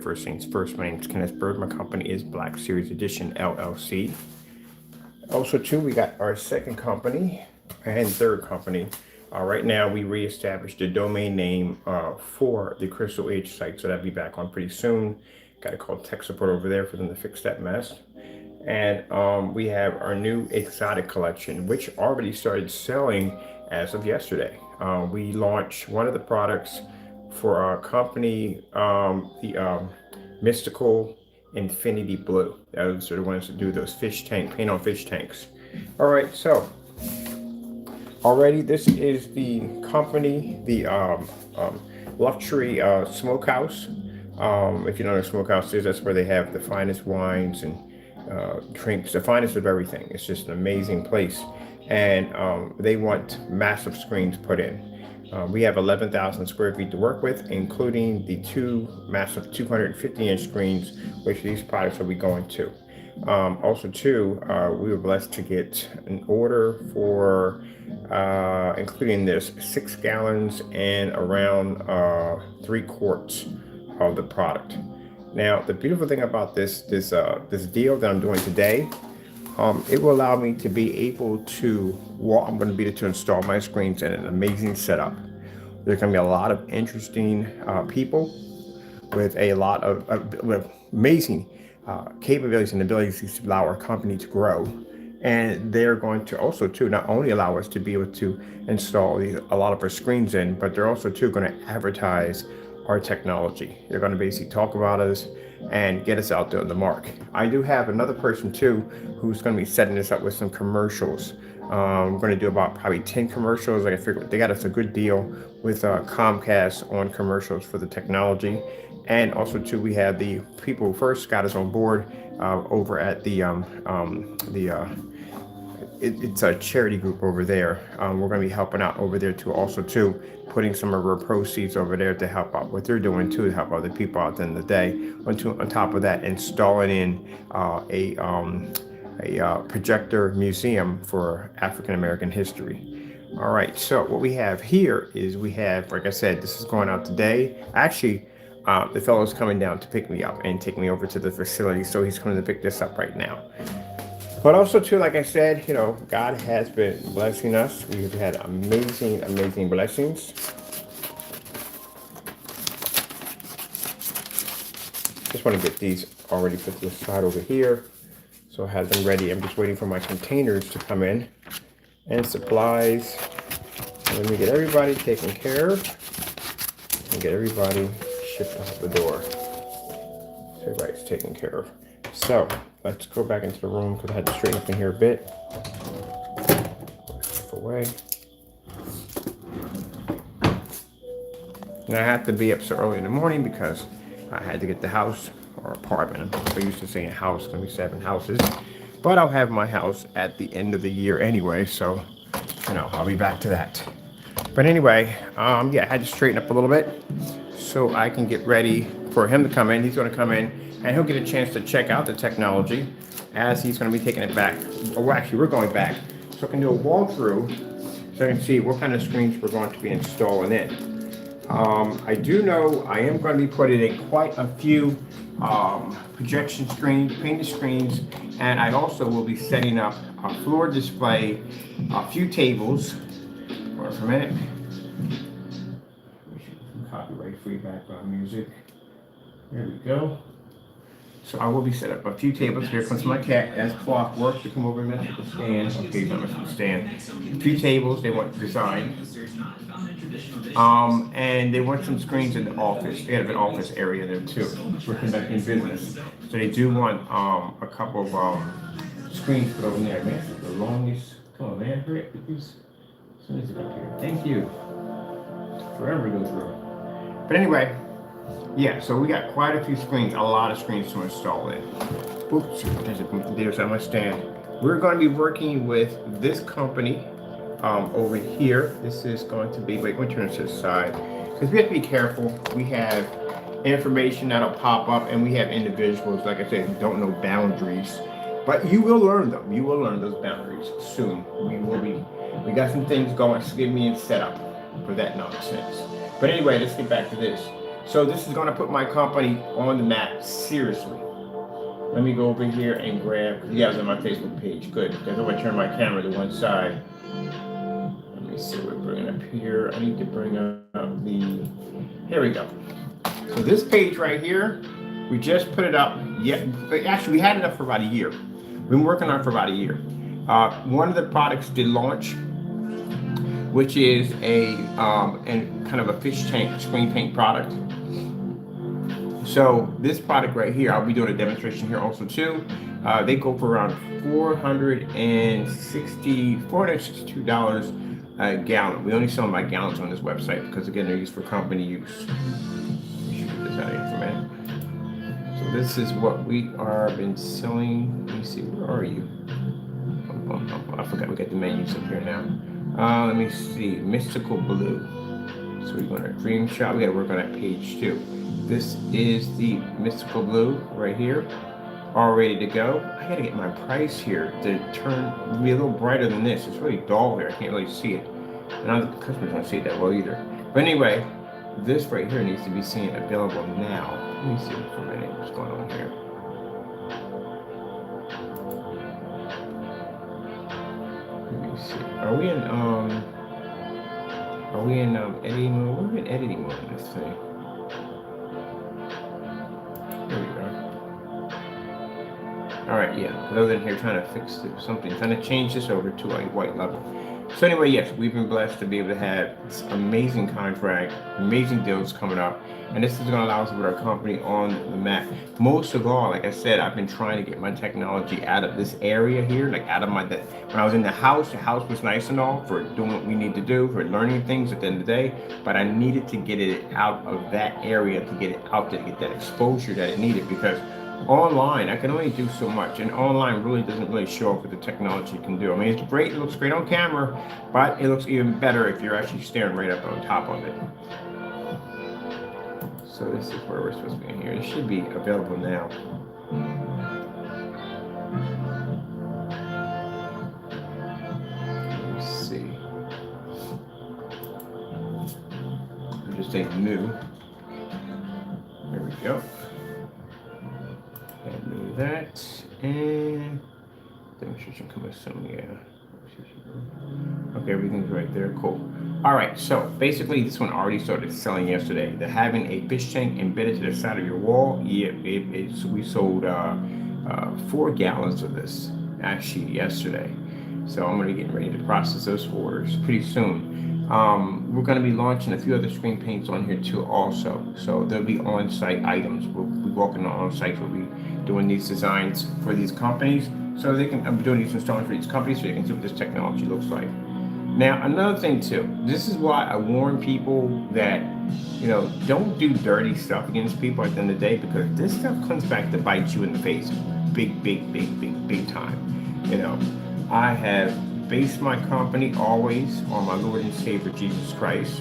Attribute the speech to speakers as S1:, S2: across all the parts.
S1: first things first. My name is Kenneth Bird. My company is Black Series Edition LLC. Also, too, we got our second company and third company. Right now, we reestablished the domain name for the Crystal Age site, so that'll be back on pretty soon. Got to call tech support over there for them to fix that mess. And we have our new exotic collection, which already started selling as of yesterday. We launched one of the products for our company, the Mystical Infinity Blue. Those are the ones that do those paint on fish tanks. All right, so already this is the company, the luxury smokehouse. If you know what a smokehouse is, that's where they have the finest wines and drinks, the finest of everything. It's just an amazing place. And they want massive screens put in. We have 11,000 square feet to work with, including the two massive 250-inch screens, which these products will be going to. Also, too, we were blessed to get an order for, including this, 6 gallons and around 3 quarts of the product. Now, the beautiful thing about this deal that I'm doing today, it will allow me to be able to, I'm going to be able to install my screens in an amazing setup. There's going to be a lot of interesting people with a lot of with amazing capabilities and abilities to allow our company to grow. And they're going to also, too, not only allow us to be able to install a lot of our screens in, but they're also, too, going to advertise our technology. They're going to basically talk about us and get us out there on the mark. I do have another person, too, who's going to be setting this up with some commercials. I'm going to do about probably 10 commercials. Like I figured they got us a good deal with Comcast on commercials for the technology. And also, too, we have the people who first got us on board over at it's a charity group over there. We're going to be helping out over there too, also too, putting some of our proceeds over there to help out what they're doing too, to help other people out at the end of the day. On top of that, installing in a projector museum for African American history. All right, so what we have here is we have, like I said, this is going out today. Actually, the fellow's coming down to pick me up and take me over to the facility, so he's coming to pick this up right now. But also, too, like I said, God has been blessing us. We've had amazing, amazing blessings. Just want to get these already put to the side over here. So I have them ready. I'm just waiting for my containers to come in and supplies. And let me get everybody taken care of and get everybody shipped out the door. So everybody's taken care of. So let's go back into the room because I had to straighten up in here a bit. Away. And I have to be up so early in the morning because I had to get the house or apartment. I'm used to saying house, going to be 7 houses. But I'll have my house at the end of the year anyway, so I'll be back to that. But anyway, yeah, I had to straighten up a little bit so I can get ready for him to come in. He's going to come in and he'll get a chance to check out the technology as he's going to be taking it back. Well, actually, we're going back. So I can do a walkthrough so I can see what kind of screens we're going to be installing in. I do know I am going to be putting in quite a few projection screens, painted screens, and I also will be setting up a floor display, a few tables. Hold on for a minute. Copyright-free background music. There we go. So I will be set up a few tables. Here comes my cat as clockwork to come over and mess with the stand. Okay, he's not messing with the stand. A few tables they want designed. And they want some screens in the office. They have an office area there too. We're conducting business. So they do want a couple of screens put over there. Man, the longest. Come on, man. Hurry up with these. As soon as it up here. Thank you. Forever go through. But anyway. Yeah, so we got quite a few screens, a lot of screens to install in. Oops, there's my stand. We're going to be working with this company over here. This is going to be, wait, let me turn this to the side. Because we have to be careful. We have information that'll pop up and we have individuals, like I said, who don't know boundaries. But you will learn them. You will learn those boundaries soon. We got some things going, so get me in set up for that nonsense. But anyway, let's get back to this. So this is going to put my company on the map, seriously. Let me go over here and grab, you guys on my Facebook page, good, because I'm going to turn my camera to one side. Let me see what we're bringing up here. I need to bring up the, here we go. So this page right here, we just put it up. Yeah, actually we had it up for about a year. We've been working on it for about a year. One of the products did launch, which is and kind of a fish tank screen paint product. So this product right here, I'll be doing a demonstration here also too. They go for around $462 a gallon. We only sell them by gallons on this website because again, they're used for company use. Let me shoot this out here for a minute. So this is what we are been selling. Let me see, where are you? I forgot we got the menus up here now. Let me see, Mystical Blue. So we're going to Dream Shot. We got to work on that page too. This is the Mystical Blue right here, all ready to go. I got to get my price here to turn be a little brighter than this. It's really dull here. I can't really see it. And I don't think the customers don't see it that well either. But anyway, this right here needs to be seen available now. Let me see for a minute what's going on here. Let me see. Are we in editing mode? We're in editing mode on this thing. There we go. All right, yeah. Other than here trying to fix something, trying to change this over to a white level. So anyway, yes, we've been blessed to be able to have this amazing contract, amazing deals coming up, and this is going to allow us to put our company on the map. Most of all, like I said, I've been trying to get my technology out of this area here, like out of my, when I was in the house was nice and all for doing what we need to do, for learning things at the end of the day, but I needed to get it out of that area to get it out there, to get that exposure that it needed, because online, I can only do so much, and online really doesn't really show up what the technology can do. I mean, it's great, it looks great on camera, but it looks even better if you're actually staring right up on top of it. So this is where we're supposed to be in here. It should be available now. Let me see. I'm just saying new. There we go. Move that and demonstration coming soon. Yeah. Okay, everything's right there. Cool. All right. So basically, this one already started selling yesterday. They're having a fish tank embedded to the side of your wall. Yeah, we sold 4 gallons of this actually yesterday. So I'm going to be getting ready to process those orders pretty soon. We're going to be launching a few other screen paints on here too also. So there'll be on-site items. We'll be walking on site. We'll be doing these designs for these companies so they can, I'm doing these installments for these companies so they can see what this technology looks like. Now, another thing too, this is why I warn people that, you know, don't do dirty stuff against people at the end of the day, because this stuff comes back to bite you in the face big time. You know, I have based my company always on my Lord and Savior Jesus Christ.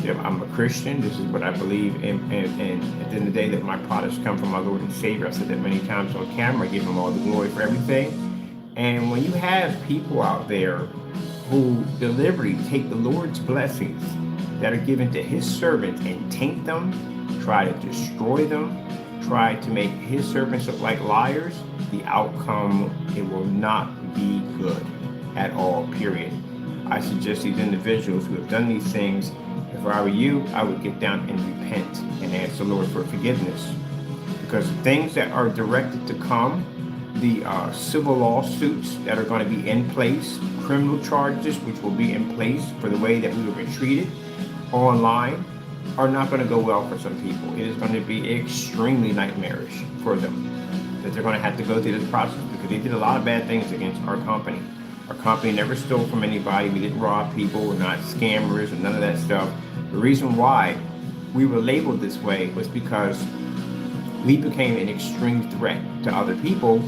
S1: You know, I'm a Christian. This is what I believe in, and at the end of the day, that my products come from my Lord and Savior. I said that many times on camera. I give him all the glory for everything. And when you have people out there who deliberately take the Lord's blessings that are given to his servants and taint them, try to destroy them, try to make his servants look like liars, the outcome, it will not be good at all, period. I suggest these individuals who have done these things, if I were you, I would get down and repent and ask the Lord for forgiveness. Because the things that are directed to come, the civil lawsuits that are going to be in place, criminal charges which will be in place for the way that we were treated online, are not going to go well for some people. It is going to be extremely nightmarish for them, that they're going to have to go through this process, because they did a lot of bad things against our company. Our company never stole from anybody. We didn't rob people. We're not scammers and none of that stuff. The reason why we were labeled this way was because we became an extreme threat to other people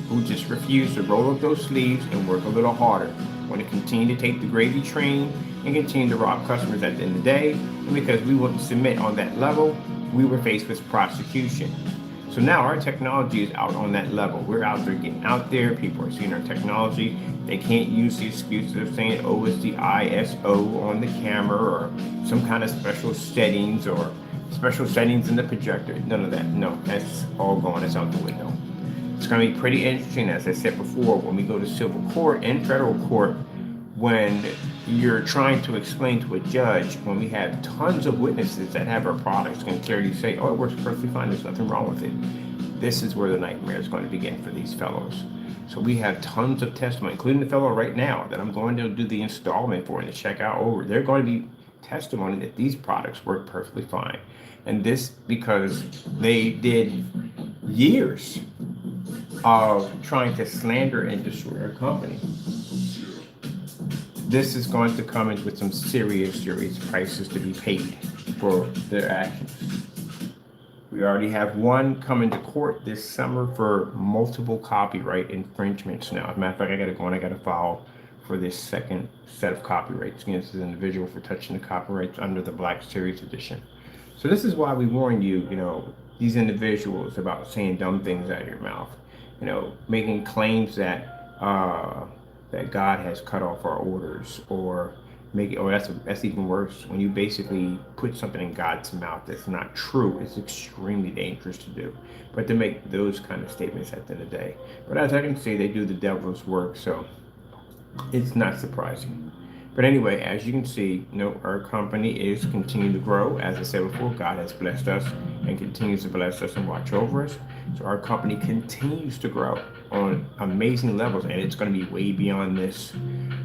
S1: who just refused to roll up those sleeves and work a little harder, want to continue to take the gravy train and continue to rob customers at the end of the day. And because we wouldn't submit on that level, we were faced with prosecution. So now our technology is out on that level. We're out there getting out there. People are seeing our technology. They can't use the excuses of saying, oh, it's the ISO on the camera or some kind of special settings or special settings in the projector. None of that. No, that's all gone. That's out the window. It's going to be pretty interesting, as I said before, when we go to civil court and federal court, when you're trying to explain to a judge, when we have tons of witnesses that have our products can clearly say, oh, it works perfectly fine, there's nothing wrong with it. This is where the nightmare is going to begin for these fellows. So we have tons of testimony, including the fellow right now that I'm going to do the installment for and to check out over. They're going to be testimony that these products work perfectly fine. And this because they did years of trying to slander and destroy our company. This is going to come in with some serious prices to be paid for their actions. We already have one coming to court this summer for multiple copyright infringements now. As a matter of fact, I got to go and I got to file for this second set of copyrights against this individual for touching the copyrights under the Black Series edition. So this is why we warn you, these individuals about saying dumb things out of your mouth, making claims that that God has cut off our orders, or that's even worse, when you basically put something in God's mouth that's not true. It's extremely dangerous to do, but to make those kind of statements at the end of the day. But as I can see, they do the devil's work, so it's not surprising. But anyway, as you can see, our company is continuing to grow. As I said before, God has blessed us and continues to bless us and watch over us. So our company continues to grow on amazing levels, and it's going to be way beyond this.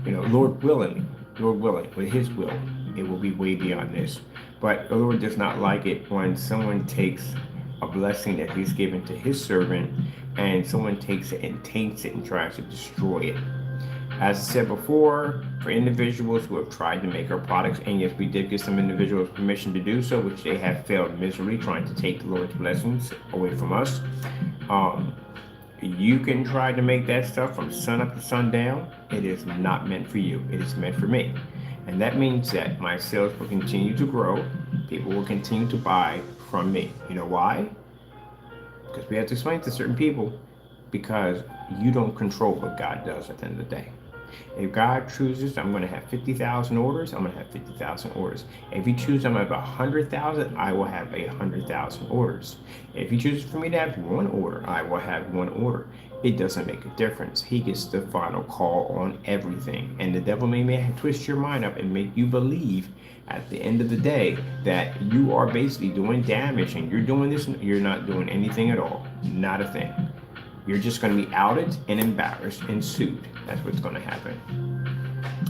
S1: Lord willing, with His will, it will be way beyond this. But the Lord does not like it when someone takes a blessing that He's given to His servant and someone takes it and taints it and tries to destroy it. As I said before, for individuals who have tried to make our products, and yes, we did give some individuals permission to do so, which they have failed miserably, trying to take the Lord's blessings away from us. You can try to make that stuff from sun up to sundown. It is not meant for you. It is meant for me. And that means that my sales will continue to grow. People will continue to buy from me. You know why? Because we have to explain to certain people, because you don't control what God does at the end of the day. If God chooses I'm going to have 50,000 orders, I'm going to have 50,000 orders. If He chooses I'm going to have 100,000, I will have 100,000 orders. If He chooses for me to have one order, I will have one order. It doesn't make a difference. He gets the final call on everything. And the devil may twist your mind up and make you believe at the end of the day that you are basically doing damage and you're doing this. You're not doing anything at all. Not a thing. You're just going to be outed and embarrassed and sued. That's what's going to happen.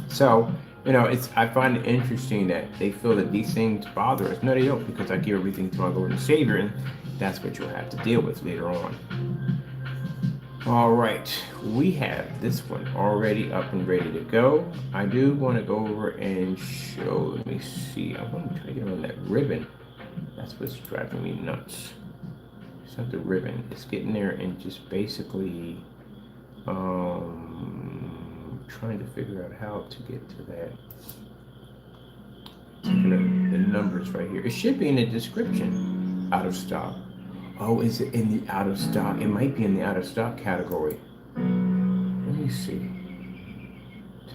S1: So, I find it interesting that they feel that these things bother us. No, they don't, because I give everything to my Lord and Savior, and that's what you'll have to deal with later on. All right, we have this one already up and ready to go. I do want to go over and show, let me see. I want to try to get on that ribbon. That's what's driving me nuts. It's not the ribbon. It's getting there and just basically trying to figure out how to get to that. The numbers right here. It should be in the description. Out of stock. Oh, is it in the out of stock? It might be in the out of stock category. Let me see.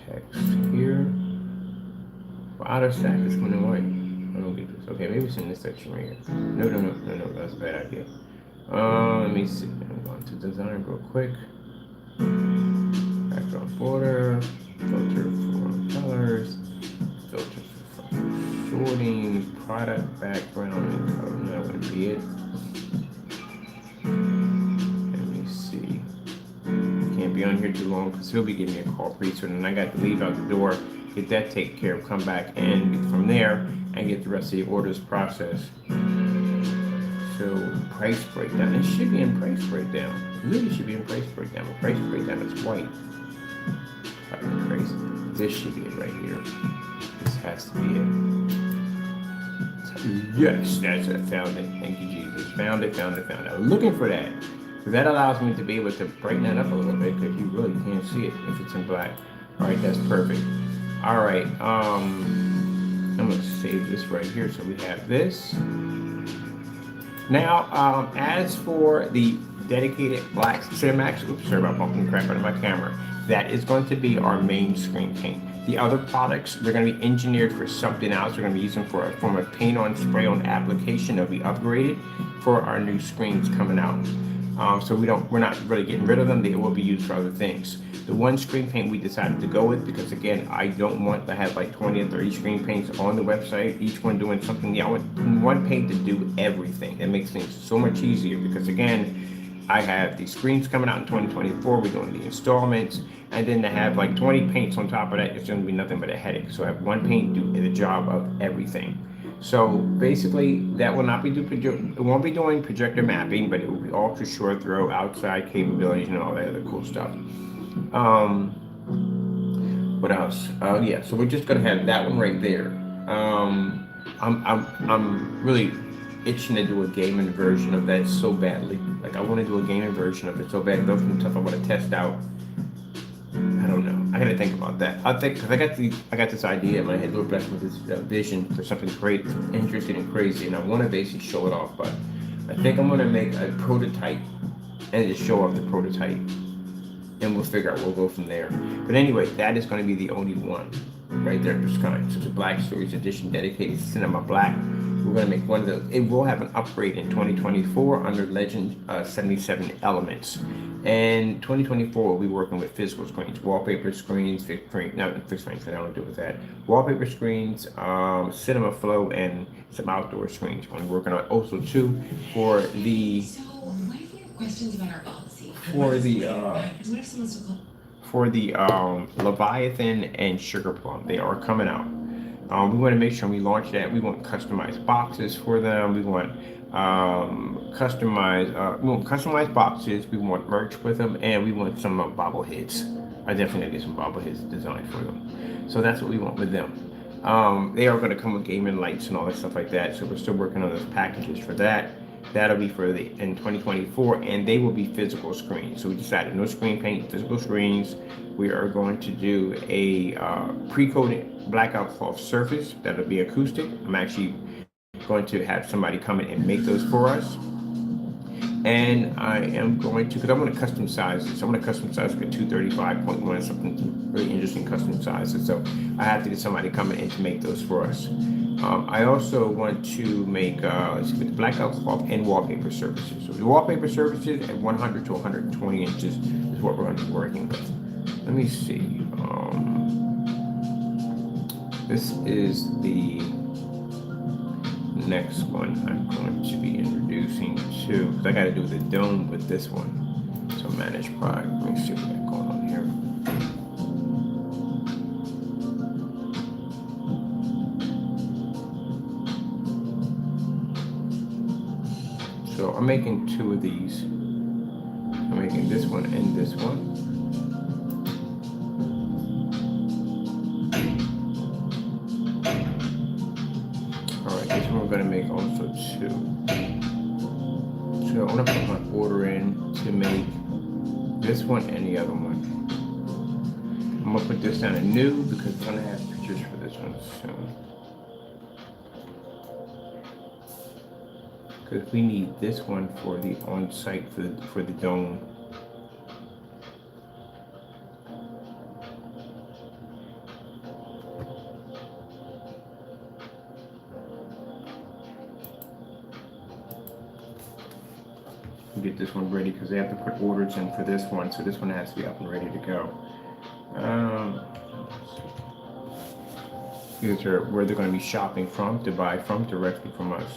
S1: Text here. Well, out of stock is coming away. I don't get this. Okay, maybe it's in this section right here. No. That's a bad idea. Let me see. I'm going to design real quick. Background border, filter for colors, filter for sorting, product background. Oh, that wouldn't be it. Let me see. I can't be on here too long because he'll be giving me a call pretty soon, and I got to leave out the door, get that taken care of, come back and get from there and get the rest of the orders processed. So price breakdown. It should be in price breakdown. It really should be in price breakdown. But price breakdown is white. This should be it right here. This has to be it. Yes, that's it. Found it. Thank you, Jesus. Found it. I was looking for that. So that allows me to be able to brighten that up a little bit, because you really can't see it if it's in black. All right, that's perfect. All right. I'm going to save this right here. So we have this. Now, as for the dedicated Black Cinemax, oops, sorry about bumping the crap out of my camera, that is going to be our main screen paint. The other products, they're going to be engineered for something else. We're going to be using for a form of paint-on, spray-on application that'll be upgraded for our new screens coming out. So we're not really getting rid of them. They will be used for other things. The one screen paint we decided to go with because again, I don't want to have like 20 or 30 screen paints on the website, each one doing something. Yeah, I want one paint to do everything. That makes things so much easier because again, I have these screens coming out in 2024. We're doing the installments, and then to have like 20 paints on top of that, it's going to be nothing but a headache. So I have one paint do the job of everything. So basically, that will not be it won't be doing projector mapping, but it will be ultra short throw, outside capabilities, and all that other cool stuff. What else? Yeah, so we're just gonna have that one right there. I'm really itching to do a gaming version of that so badly. Like I want to do a gaming version of it so bad. Those some stuff I want to test out. I don't know. I gotta think about that. I think because I got this idea in my head, little blessed with this vision for something great, interesting and crazy, and I want to basically show it off. But I think I'm gonna make a prototype and just show off the prototype, and we'll figure out. We'll go from there. But anyway, that is going to be the only one right there of its kind. So it's a Black Series edition dedicated to Cinema Black. We're going to make one of those. It will have an upgrade in 2024 under Legend 77 Elements. And 2024, we'll be working with physical screens, wallpaper screens, fixed screens, I don't do with that. Wallpaper screens, Cinema Flow, and some outdoor screens. I'm working on also too for the
S2: questions about our policy.
S1: For the Leviathan and Sugar Plum. They are coming out. We want to make sure we launch that. We want customized boxes for them. We want customized boxes. We want merch with them, and we want some bobbleheads. I definitely get some bobbleheads designed for them. So that's what we want with them. They are going to come with gaming lights and all that stuff like that. So we're still working on those packages for that. That'll be for in 2024, and they will be physical screens. So we decided no screen paint, physical screens. We are going to do a pre-coated blackout cloth surface that'll be acoustic. I'm actually going to have somebody come in and make those for us. And I am going to, because I want to custom size this. I want to custom size for 235.1, something really interesting custom sizes. So I have to get somebody coming in to make those for us. I also want to make with blackout cloth and wallpaper surfaces. So the wallpaper surfaces at 100 to 120 inches is what we're going to be working with. Let me see. This is the next one I'm going to be introducing to, because I got to do the dome with this one. So manage product. Let me see what we got going on here. So I'm making two of these. I'm making this one and this one. Alright, this one we're going to make also two. So I'm going to put my order in to make this one and the other one. I'm going to put this down in new because I'm going to have pictures for this one soon. Because we need this one for the on-site for the dome. Get this one ready because they have to put orders in for this one, so this one has to be up and ready to go. These are where they're going to be shopping from, to buy from directly from us.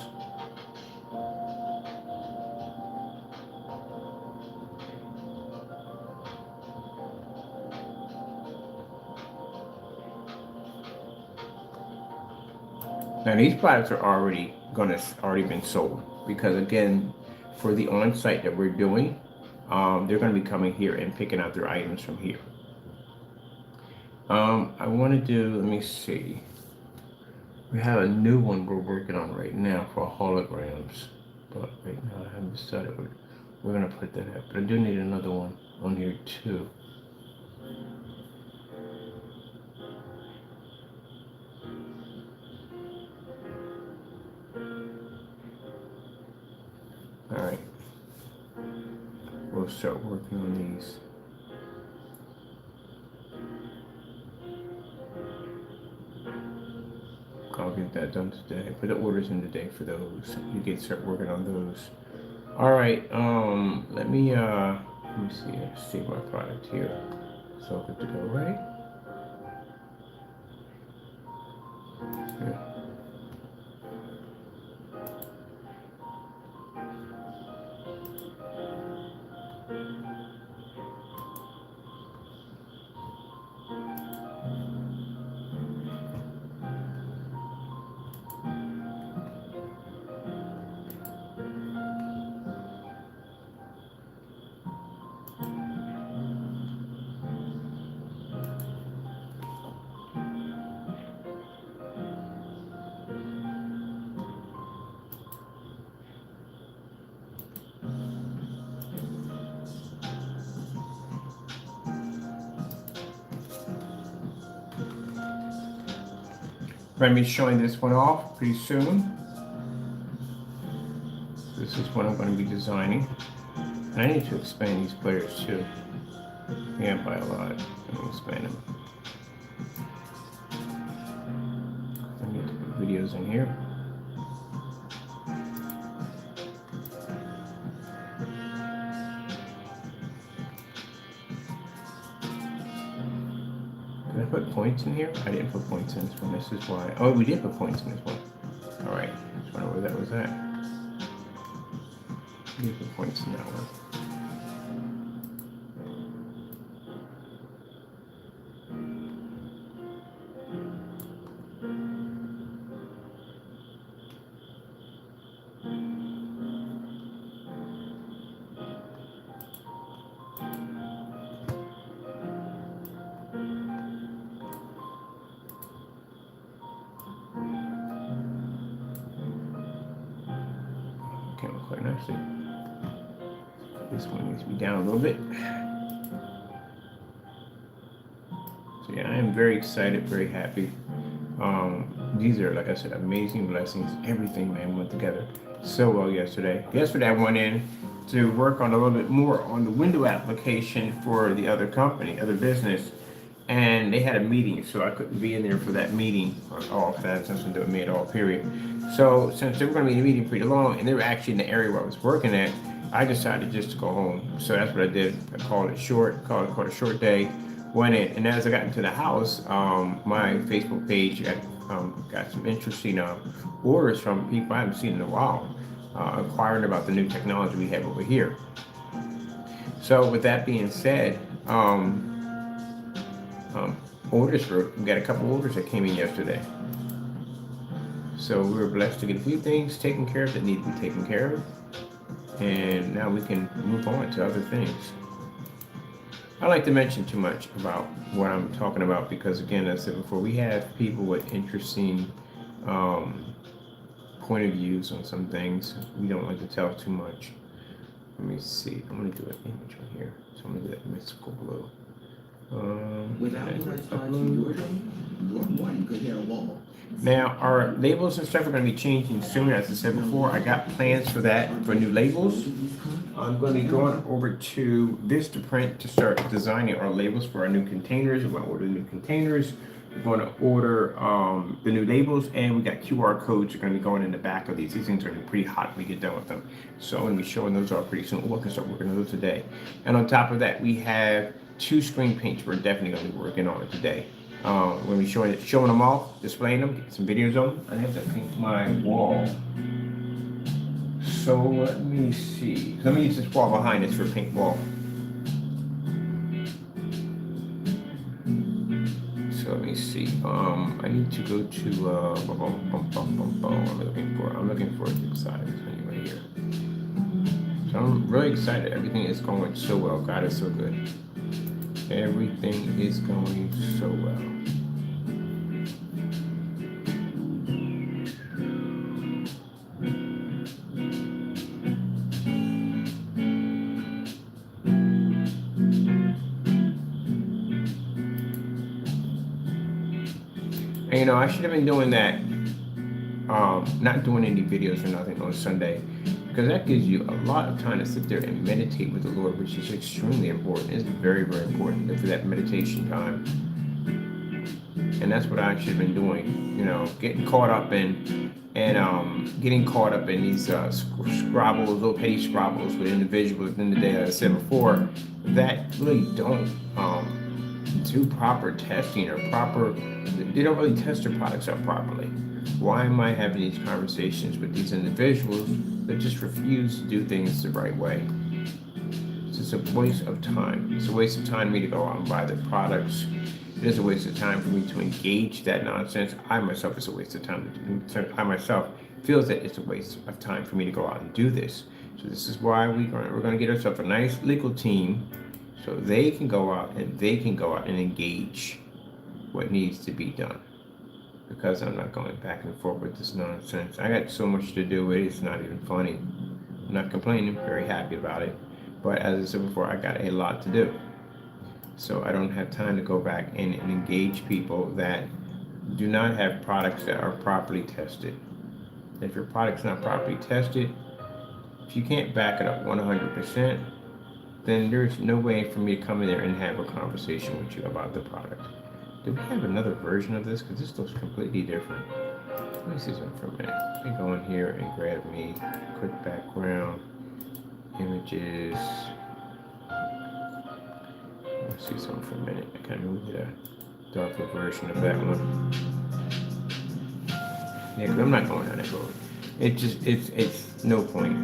S1: Now these products are already been sold because again, for the on-site that we're doing, they're going to be coming here and picking out their items from here. I want to do, let me see. We have a new one we're working on right now for holograms, but right now I haven't decided we're going to put that up. But I do need another one on here too. All right, we'll start working on these. get that done today. Put the orders in today for those. You start working on those. All right. Let me see. Save my product here. So good to go, right? Yeah. I'm going to be showing this one off pretty soon. This is what I'm going to be designing. And I need to expand these players too. Yeah, by a lot. Let me expand them. I need to put videos in here. Did I put points in here? I didn't put points in this one. This is why. Oh, we did put points in this one. All right. Just wonder where that was at. We did put points in that one. Came out quite nicely. This one needs to be down a little bit. So yeah, I am very excited, very happy. These are, like I said, amazing blessings. Everything, man, went together so well yesterday. Yesterday I went in to work on a little bit more on the window application for the other company, other business, and they had a meeting, so I couldn't be in there for that meeting at all. That had something to do with me at all, period. So since they were going to be in the meeting pretty long, and they were actually in the area where I was working at, I decided just to go home. So that's what I did. I called it short, called it a short day, went in, and as I got into the house, my Facebook page got some interesting orders from people I haven't seen in a while, inquiring about the new technology we have over here. So with that being said, we got a couple orders that came in yesterday. So we were blessed to get a few things taken care of that need to be taken care of. And now we can move on to other things. I like to mention too much about what I'm talking about because, again, as I said before, we have people with interesting point of views on some things. We don't like to tell too much. Let me see. I'm going to do an image right here. So I'm going to do that mystical blue.
S3: Without one could hit a wall.
S1: Now, our labels and stuff are going to be changing soon. As I said before, I got plans for that, for new labels. I'm going to be going over to Vistaprint to start designing our labels for our new containers. We're going to order new containers. We're going to order the new labels, and we got QR codes that are going to be going in the back of these. These things are going to be pretty hot when we get done with them. So I'm going to be showing those off pretty soon. We're going to start working on those today. And on top of that, we have 2 screen paints we're definitely going to be working on it today. We're going to be showing them off, displaying them, get some videos of them. I have to paint my wall. So let me see. Let me use this wall behind us for a paint wall. So let me see. I need to go to I'm looking for the side right here. So I'm really excited. Everything is going so well. God is so good. Everything is going so well. And you know, I should have been doing that, not doing any videos or nothing on Sunday, because that gives you a lot of time to sit there and meditate with the Lord, which is extremely important. It's very, very important for that meditation time. And that's what I should have been doing, you know, getting caught up in these squabbles, little petty squabbles with individuals in the day, as I said before, that really don't do proper testing or they don't really test their products out properly. Why am I having these conversations with these individuals that just refuse to do things the right way? It's just a waste of time. It's a waste of time for me to go out and buy the products. It is a waste of time for me to engage that nonsense. I myself is a waste of time. I myself feels that it's a waste of time for me to go out and do this. So this is why we're going to get ourselves a nice legal team so they can go out and engage what needs to be done. Because I'm not going back and forth with this nonsense. I got so much to do. It's not even funny. I'm not complaining. Very happy about it. But as I said before, I got a lot to do. So I don't have time to go back and engage people that do not have products that are properly tested. If your product's not properly tested, if you can't back it up 100%, then there's no way for me to come in there and have a conversation with you about the product. Do we have another version of this? Because this looks completely different. Let me see something for a minute. Let me go in here and grab me quick background, images. Let's see something for a minute. I kind of moved a darker version of that one. Yeah, because I'm not going down that road. It's no point.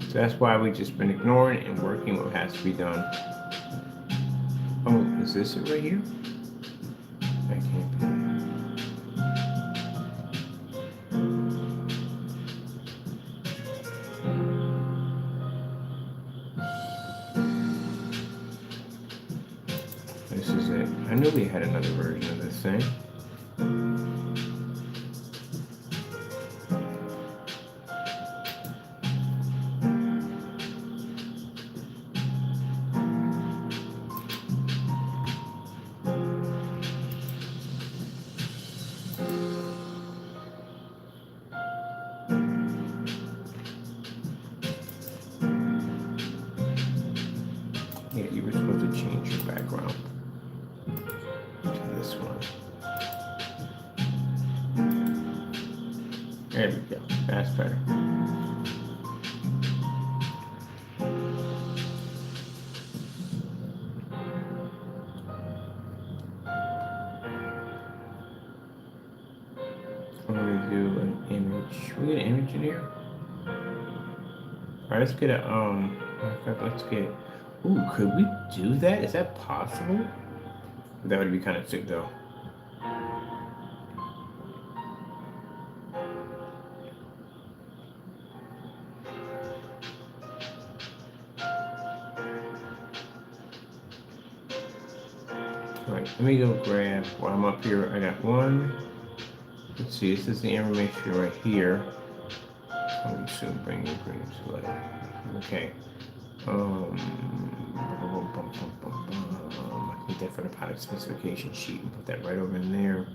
S1: So that's why we just been ignoring and working what has to be done. Oh, is this it right here? That can't be. This is it. I knew we had another version of this thing. Yeah, you were supposed to change your background to this one. There we go. That's better. I'm gonna do an image. We get an image in here. All right, let's get a let's get. Ooh, could we do that? Is that possible? That would be kind of sick, though. All right, let me go grab. While I'm up here, I got one. Let's see. This is the information right here. Let me soon bring you select. Okay. I need that for the product specification sheet and put that right over in there.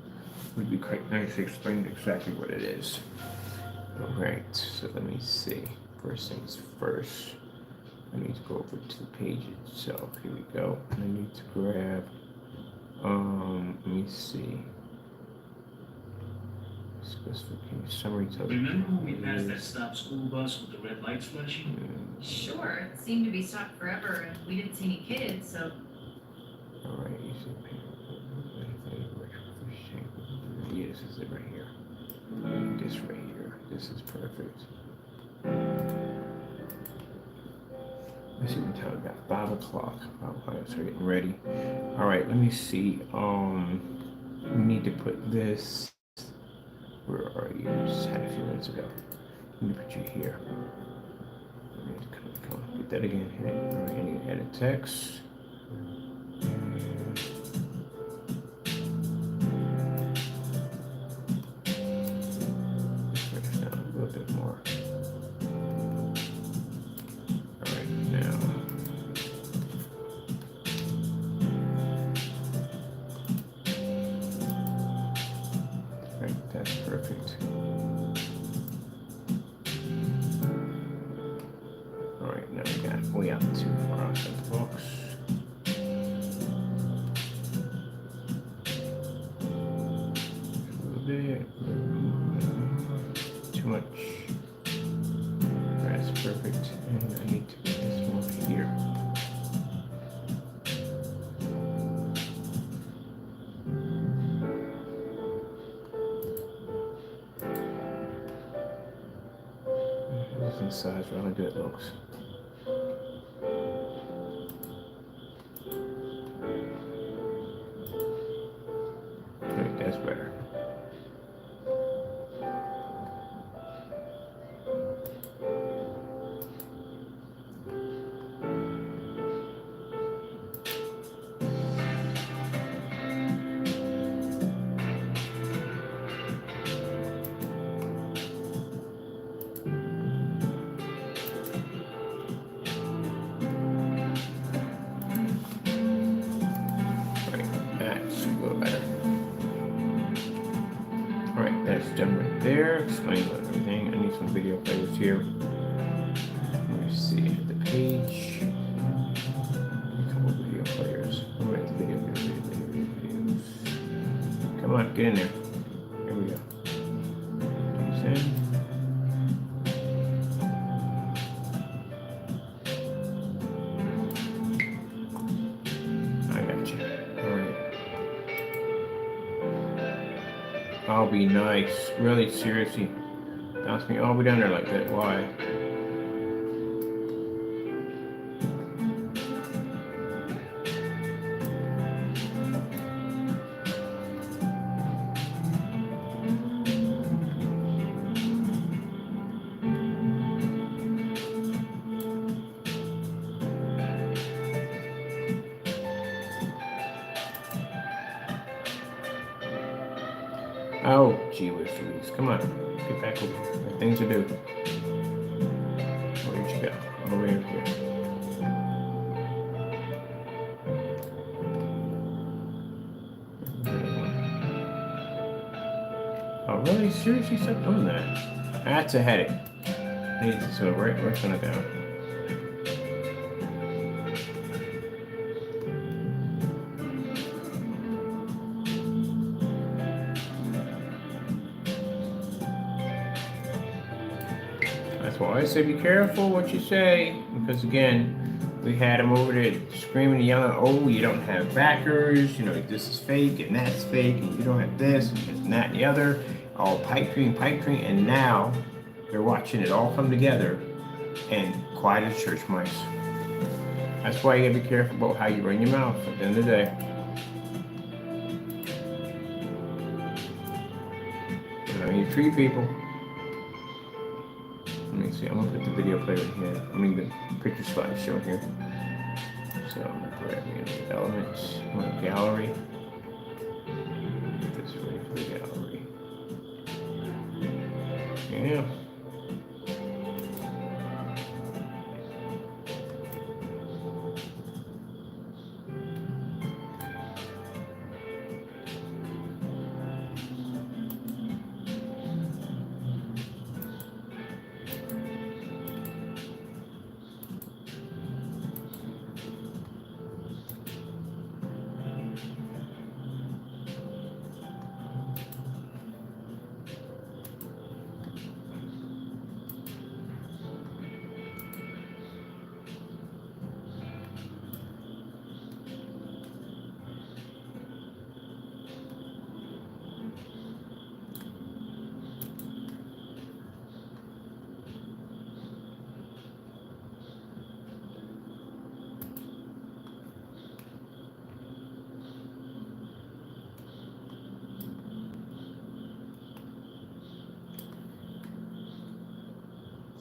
S1: Would be quite nice to explain exactly what it is. All right, so let me see. First things first, I need to go over to the page itself. Here we go. I need to grab, let me see. Specification summary.
S4: Remember when we passed that stop school bus with the red lights flashing?
S5: Sure, it seemed to be stopped forever and we didn't see any kids, so.
S1: Alright, you see. Yeah, this is it right here. This right here. This is perfect. Let's see what time we got. 5 o'clock. 5 o'clock, so we're getting ready. Alright, let me see. We need to put this. Where are you? Just had a few minutes ago. Let me put you here. Come on, get that again. Hit it. All right, I need to edit text. Bring this down a little bit more. All right, now. Right, that's perfect. All right, now we got way out too far outside the box. Perfect. And I need to put this one here. This inside is really good, looks. Okay, that's better. That's a little better. Alright, that's done right there. Explain everything. I need some video players here. Let me see the page. A couple video players. Alright, the videos. Come on, get in there. Here we go. These in. I got you. Alright. I'll be nice. Really, seriously. Ask me, I'll be down there like that. Why? Oh, gee whiz Louise. Come on. Get back over here. There are things to do. Where'd you go? All the way over here. Oh, really? Seriously? Stop doing that. That's a headache. I need to, so right, where's gonna go? That's why I say be careful what you say, because again, we had them over there screaming and yelling, oh, you don't have backers, you know, this is fake and that's fake, and you don't have this and that and the other, all pipe dream, and now they're watching it all come together and quiet as church mice. That's why you gotta be careful about how you run your mouth at the end of the day. You know, you treat people. Let me see, I'm gonna put the video player in here. I mean the picture slideshow here. So I'm gonna grab me the elements. I'm gonna gallery. Get this ready for the gallery. Yeah.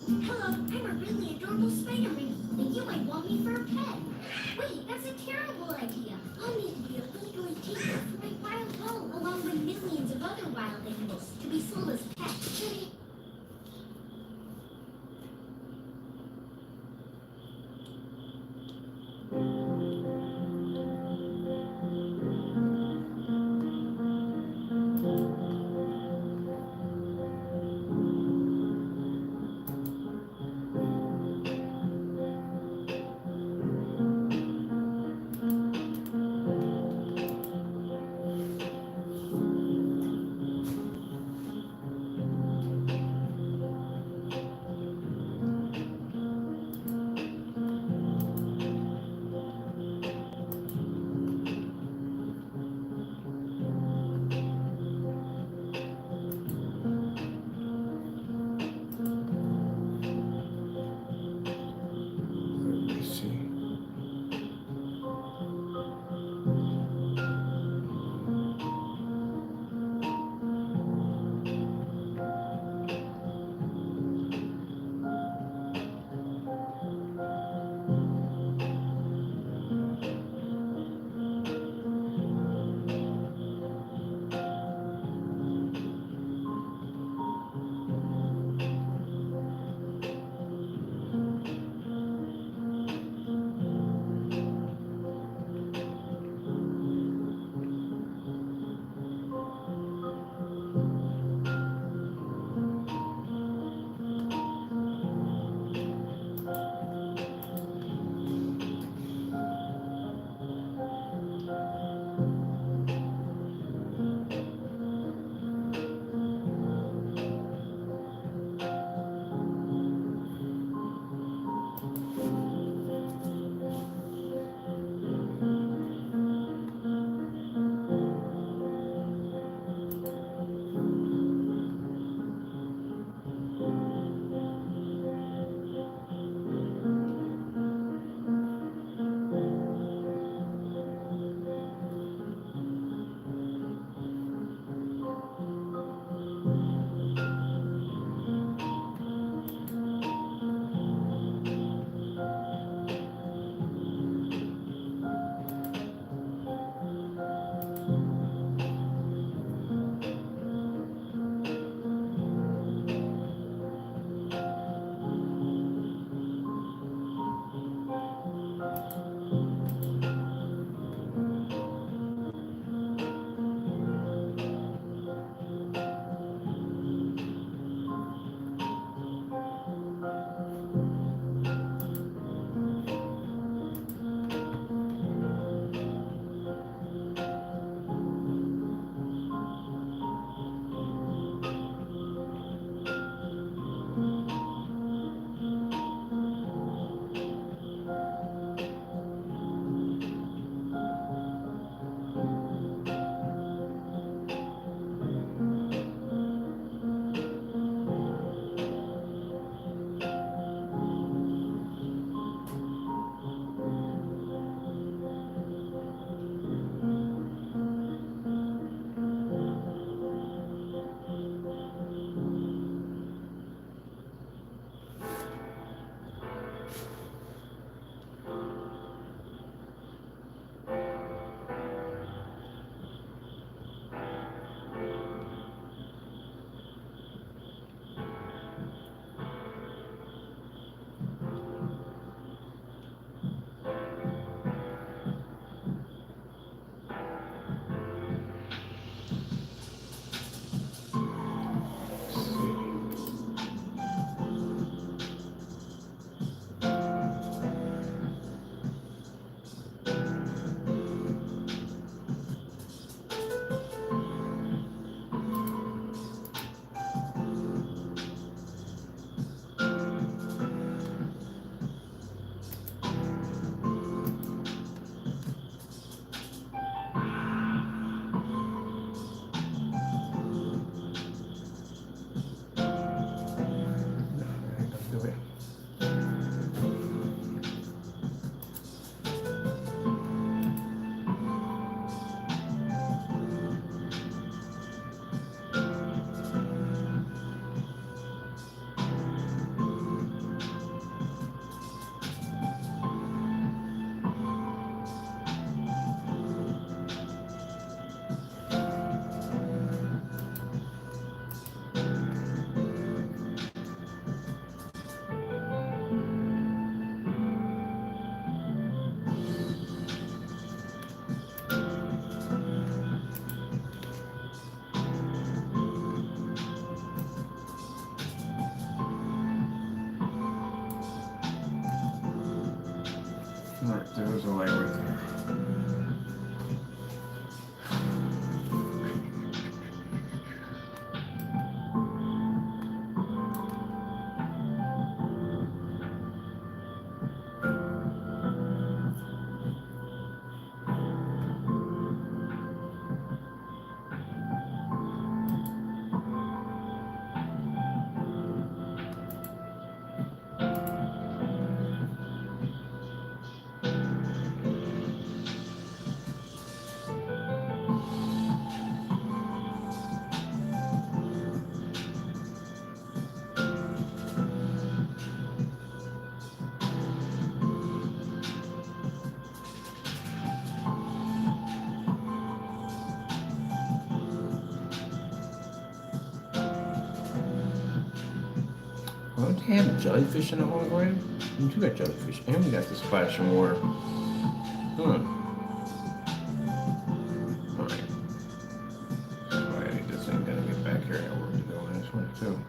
S6: Hello, I'm a really adorable Spider-Man, and you might want me for a pet. Wait, that's a terrible idea. I'll need to be a legally taken for my wild home, along with millions of other wild animals, to be sold as pets.
S1: to it. Alright, there was a light right there. Well, don't they have jellyfish in the hologram? We do got jellyfish, and we got the splashing water. Alright. Alright, this ain't gonna get back here. I want to go on this one too.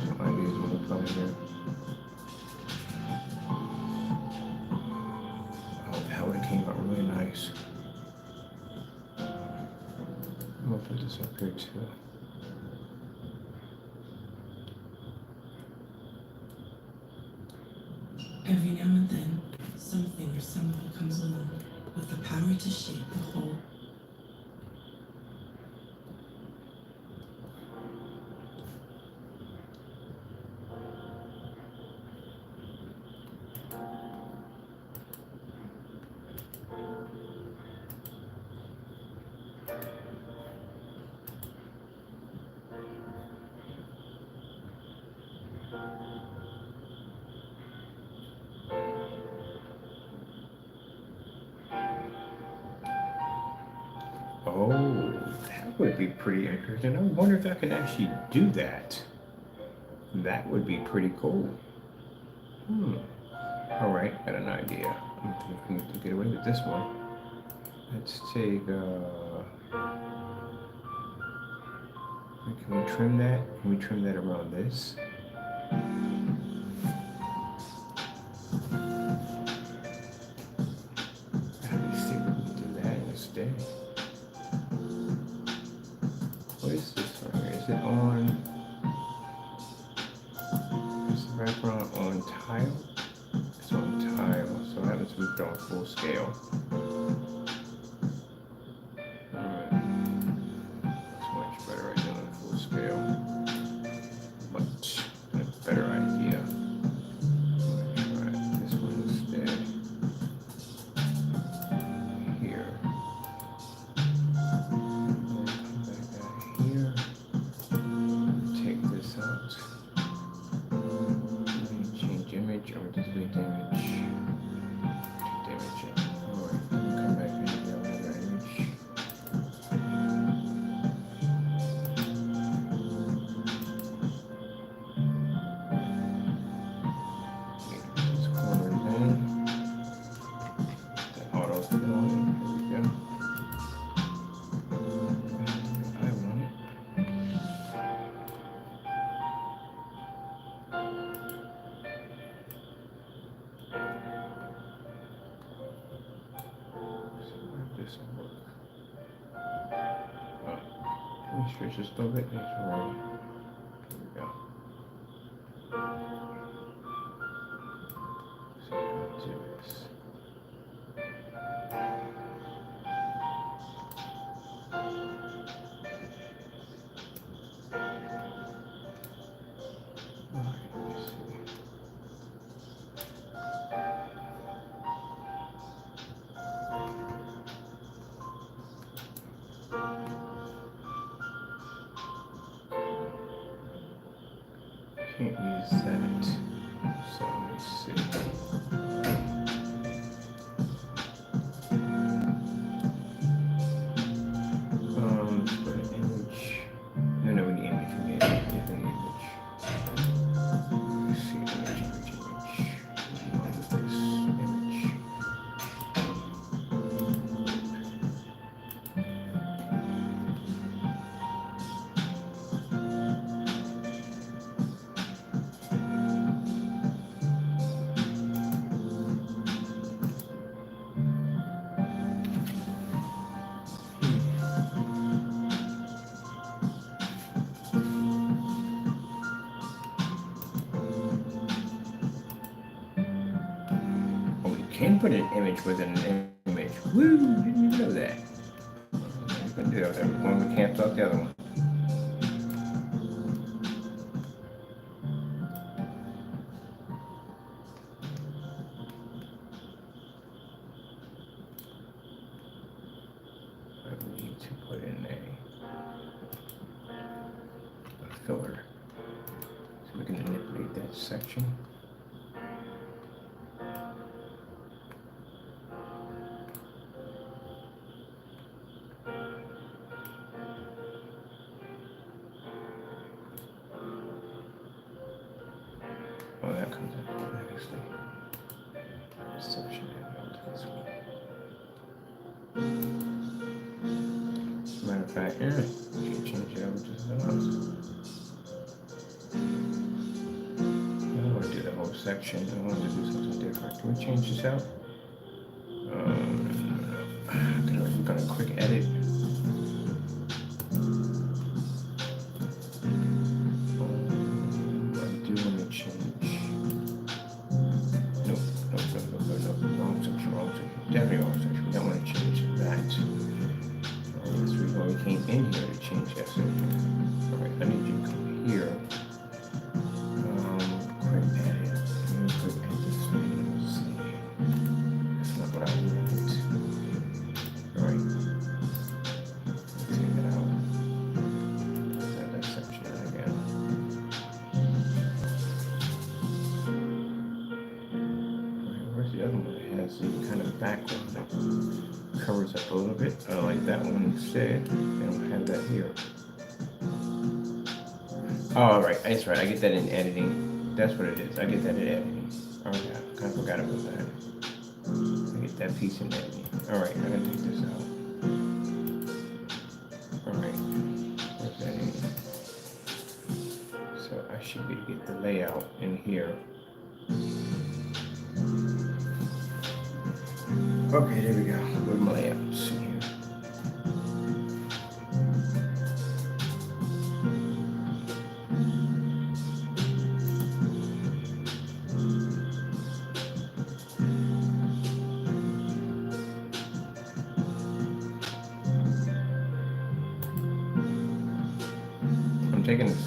S1: Some ideas will come in here. Oh, that would have came out really nice. I'm gonna put this up here too.
S7: Every now and then, something or someone comes along with the power to shape the whole.
S1: Oh, that would be pretty interesting. I wonder if I can actually do that. That would be pretty cool. All right, got an idea. I'm thinking to get away with this one. Let's take, can we trim that? Can we trim that around this? Let me see if we can do that instead. What is this one here? Is it on? Is the background on tile? It's on tile, so that means we've gone full scale. Alright. That's much better idea than full scale. Much better idea. I'm gonna try this one instead. Here. Come back out here. Take this out. Change image or delete image. Delete image. Alright, come back in the other image. This corner down. The auto fill in. There we go. I want it. This will work. Can we stretch this a little bit? It's alright. There we go. So let's do this. Alright, let's see. can't use that. So let's see. For the image. No, we need image. We need a different image. Let's see, image. We want this image. Oh, we can put an image within an image. Woo! Didn't even know that. We can do that with one. We cancel out the other one. I need to put in a filler so we can manipulate that section. Oh, that comes up obviously. Section this one. Matter of fact, yeah, you can change it over to something else. I don't want to do the whole section. I want to do something different. Can we change this out? We're gonna quick edit. I do want to change. Nope, wrong section. Definitely wrong section. We don't want to change that. This is why we came in here to change that section. Alright, I need you to come here. Quick edit. Quick edit this thing. Let's see. That's not what I want. Alright. Take it out. Add that section in again. Alright, where's the other one that has the kind of background that covers up a little bit? I like that one instead. I don't have that here. Oh, right, that's right. I get that in editing. That's what it is. I get that in editing. Oh yeah, kind of forgot about that. I get that piece in editing. All right, I'm gonna take this out. All right, where's that in? So I should be able to get the layout in here. Okay, there we go. Where's my layouts in here? I'm taking this.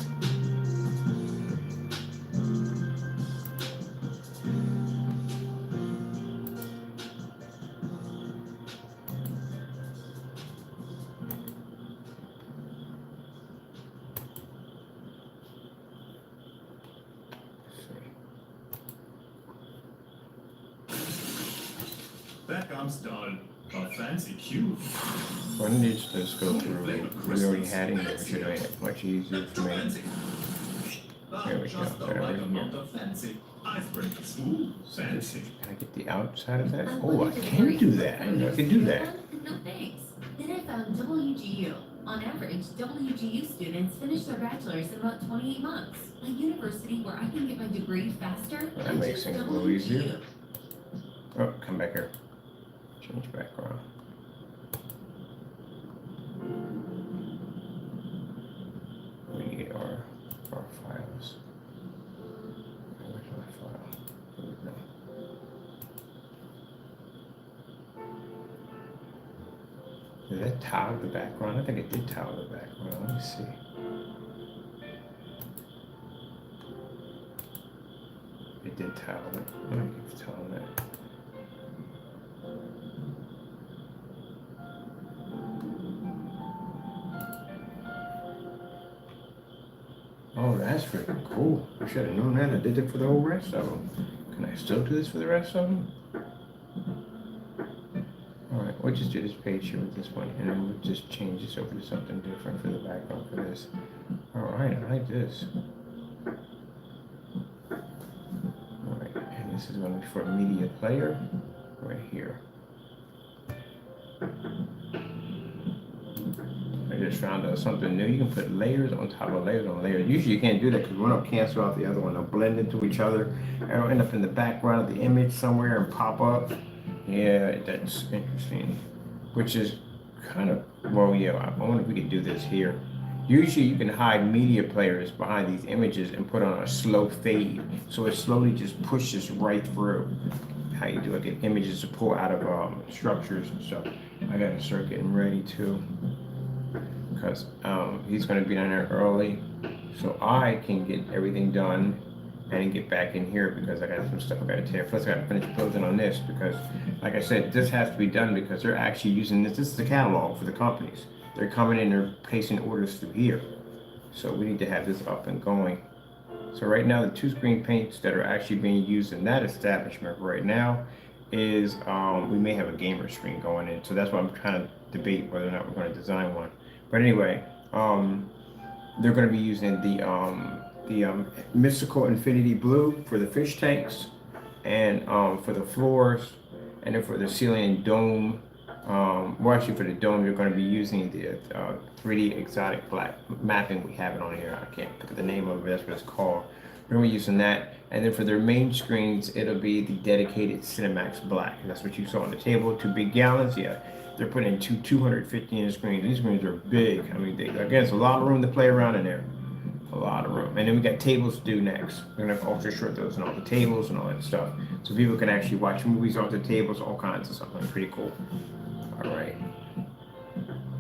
S8: Backup's done. A fancy cube.
S1: One needs to just go through. We already had it here, should make it much easier for me.
S8: Fancy.
S1: Here we go.
S8: Just the
S1: Got it
S8: right
S1: right here.
S8: amount of fancy. Icebreakers. Ooh, fancy.
S1: Can I get the outside of that? Oh, I can do that. I didn't know I could do that.
S2: No thanks. Then I found WGU. On average, WGU students finish their bachelor's in about 28 months. A university where I can get my degree faster.
S1: That
S2: I
S1: makes
S2: choose
S1: things a little easier.
S2: WGU.
S1: Oh, come back here. Change background. We need our files. Where's my file? Here we go. Did that tile the background? I think it did tile the background. Let me see. It did tile it. Let me keep tiling that. Oh, that's freaking cool. I should have known that. I did it for the whole rest of them. Can I still do this for the rest of them? Alright, we'll just do this page here with this one, and then we'll just change this over to something different for the background for this. Alright, I like this. Alright, and this is going to be for a media player right here. I just found out something new. You can put layers on top of layers on layers. Usually you can't do that because one will cancel out the other one. They'll blend into each other and it'll end up in the background of the image somewhere and pop up. Yeah, that's interesting. Which is kind of, well, yeah, I wonder if we could do this here. Usually you can hide media players behind these images and put on a slow fade. So it slowly just pushes right through. How you do it, get images to pull out of structures and stuff. I gotta start getting ready too. Because he's going to be down there early, so I can get everything done and get back in here because I got some stuff I got to tear. Plus, I got to finish building on this because, like I said, this has to be done because they're actually using this. This is the catalog for the companies. They're coming in, they're placing orders through here. So we need to have this up and going. So right now, the 2 screen paints that are actually being used in that establishment right now is we may have a gamer screen going in. So that's why I'm trying to debate whether or not we're going to design one. But anyway, they're going to be using the Mystical Infinity Blue for the fish tanks and for the floors, and then for the ceiling and dome. Well, actually for the dome, you're going to be using the 3D exotic black mapping. We have it on here. I can't pick the name of it. That's what it's called. We're going to be using that. And then for their main screens, it'll be the dedicated Cinemax Black. And that's what you saw on the table. 2 big gallons. Yeah. They're putting in 250-inch screens. These screens are big. I mean, again, it's a lot of room to play around in there. A lot of room. And then we got tables to do next. We're going to ultra short those and all the tables and all that stuff. So people can actually watch movies off the tables, all kinds of stuff. Pretty cool. All right.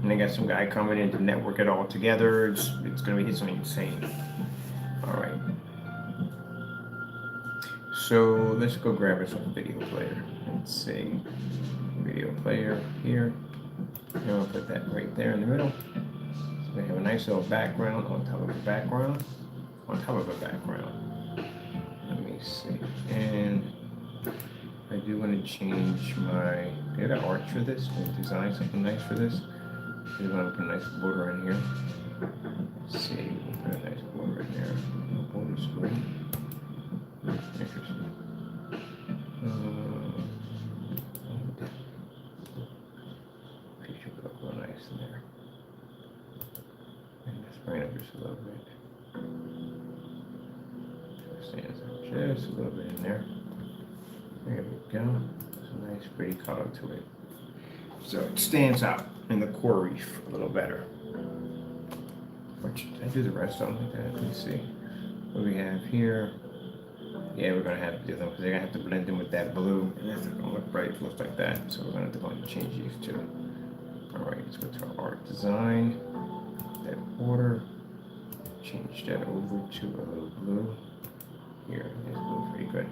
S1: And they got some guy coming in to network it all together. It's going to be something insane. All right. So let's go grab us a video player. Let's see. Video player here. And I'll put that right there in the middle. So we have a nice little background on top of a background. On top of a background. Let me see. And I do want to change my. I got art for this and design something nice for this. I want to put a nice border in here. Let's see. We'll put a nice border in there. No border's great. Interesting. Look real nice in there. And just bring it up just a little bit. Stands up just a little bit in there. There we go. There's a nice pretty color to it. So it stands out in the core reef a little better. Which I do the rest of them like that. Let me see what we have here. Yeah, we're gonna have to do them because they're gonna have to blend in with that blue, and that's not gonna look right. It looks like that. So we're gonna have to go and change these too. All right, let's go to our art design. That border. Change that over to a little blue. Here, it's blue, pretty good.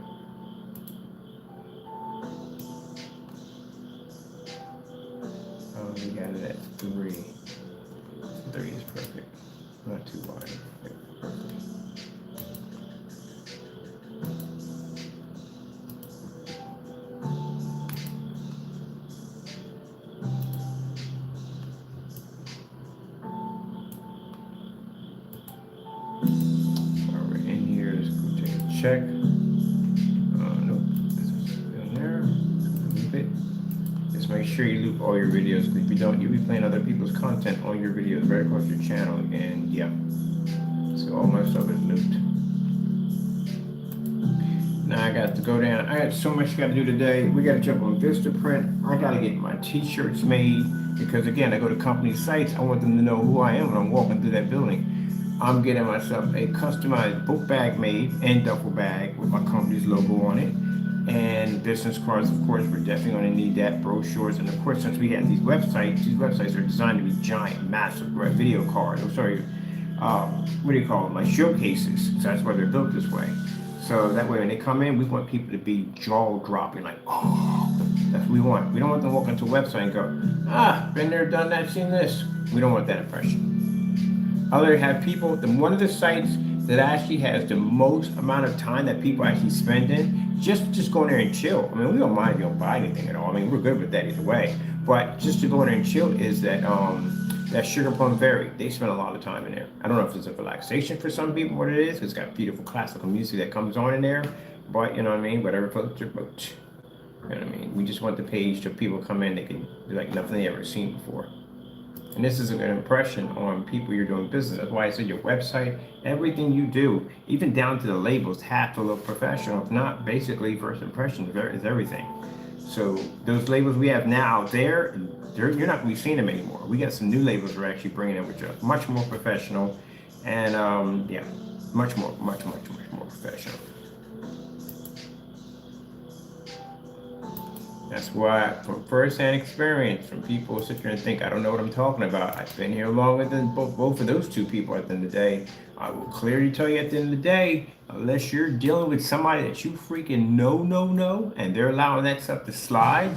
S1: We got it at 3. 3 is perfect. Not too wide. Perfect. Alright, in here, let's go take a check. Nope, this is in there. Loop it. Just make sure you loop all your videos. If you don't, you'll be playing other people's content on your videos right across your channel. And yeah, so all my stuff is looped. Now I got to go down. I got so much I got to do today. We got to jump on Vistaprint. I got to get my t-shirts made because again, I go to company sites. I want them to know who I am when I'm walking through that building. I'm getting myself a customized book bag made and duffel bag with my company's logo on it. And business cards, of course, we're definitely going to need that. Brochures, and of course, since we have these websites are designed to be giant, massive, right? Video cards. I'm sorry, what do you call them? Like showcases. So that's why they're built this way. So that way, when they come in, we want people to be jaw dropping, like, oh, that's what we want. We don't want them to walk into a website and go, been there, done that, seen this. We don't want that impression. Other have people. One of the sites that actually has the most amount of time that people actually spend in just going there and chill. I mean, we don't mind if you don't buy anything at all. I mean, we're good with that either way. But just to go in there and chill is that that Sugar Plum Fairy. They spend a lot of time in there. I don't know if it's a relaxation for some people, what it is. It's got beautiful classical music that comes on in there. But you know what I mean? Whatever floats your boat. You know what I mean? We just want the page so people come in, they can do like nothing they ever seen before. And this is an impression on people you're doing business. That's why I said your website, everything you do, even down to the labels, have to look professional. If not, basically first impression is everything. So those labels we have now, you're not gonna be seeing them anymore. We got some new labels we're actually bringing in, which are much more professional, and yeah, much more professional. That's why, from first-hand experience, from people who sit here and think, I don't know what I'm talking about. I've been here longer than both of those two people at the end of the day. I will clearly tell you at the end of the day, unless you're dealing with somebody that you freaking know, and they're allowing that stuff to slide,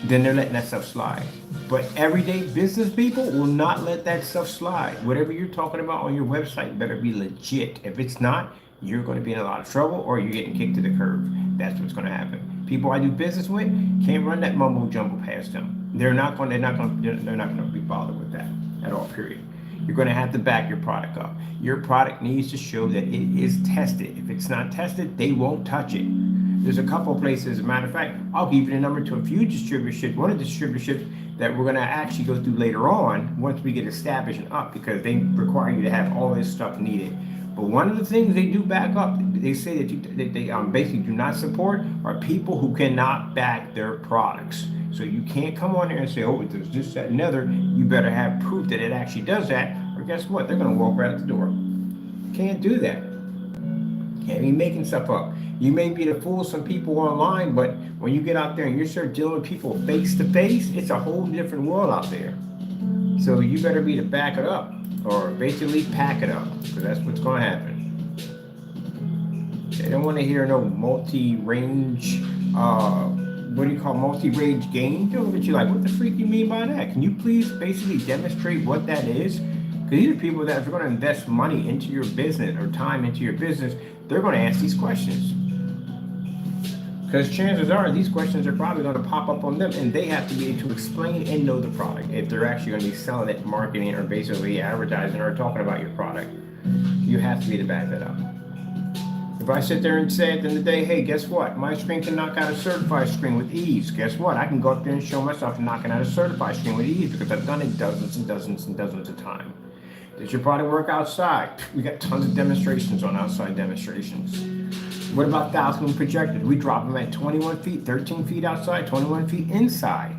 S1: then they're letting that stuff slide. But everyday business people will not let that stuff slide. Whatever you're talking about on your website better be legit. If it's not, you're going to be in a lot of trouble, or you're getting kicked to the curb. That's what's going to happen. People I do business with can't run that mumbo jumbo past them. They're not going to be bothered with that at all. Period. You're going to have to back your product up. Your product needs to show that it is tested. If it's not tested, they won't touch it. There's a couple of places, as a matter of fact, I'll give you the number to a few distributorships. One of the distributorships that we're going to actually go through later on once we get established and up, because they require you to have all this stuff needed. But one of the things they do back up, they say that they basically do not support, are people who cannot back their products. So you can't come on there and say, oh, it does this, that, and other. You better have proof that it actually does that, or guess what? They're going to walk right out the door. Can't do that. Can't be making stuff up. You may be to fool some people online, but when you get out there and you start dealing with people face to face, it's a whole different world out there. So you better be to back it up, or basically pack it up, because that's what's going to happen. They don't want to hear no multi-range, multi-range gain. They'll look at you like, what the freak you mean by that? Can you please basically demonstrate what that is? Because these are people that if you're going to invest money into your business or time into your business, they're going to ask these questions. Because chances are these questions are probably going to pop up on them, and they have to be able to explain and know the product if they're actually going to be selling it, marketing, or basically advertising or talking about your product. You have to be to back that up. If I sit there and say at the end of the day, hey, guess what? My screen can knock out a certified screen with ease. Guess what? I can go up there and show myself knocking out a certified screen with ease, because I've done it dozens and dozens and dozens of times. Does your product work outside? We got tons of demonstrations on outside demonstrations. What about 1,000 projectors? We drop them at 21 feet, 13 feet outside, 21 feet inside.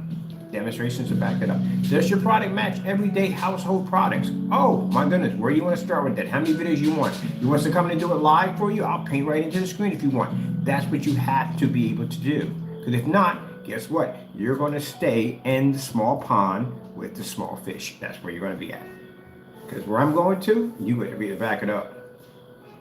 S1: Demonstrations to back it up. Does your product match everyday household products? Oh my goodness, where do you want to start with that? How many videos you want? You want us to come in and do it live for you? I'll paint right into the screen if you want. That's what you have to be able to do. Because if not, guess what? You're going to stay in the small pond with the small fish. That's where you're going to be at. Because where I'm going to, you better be to back it up.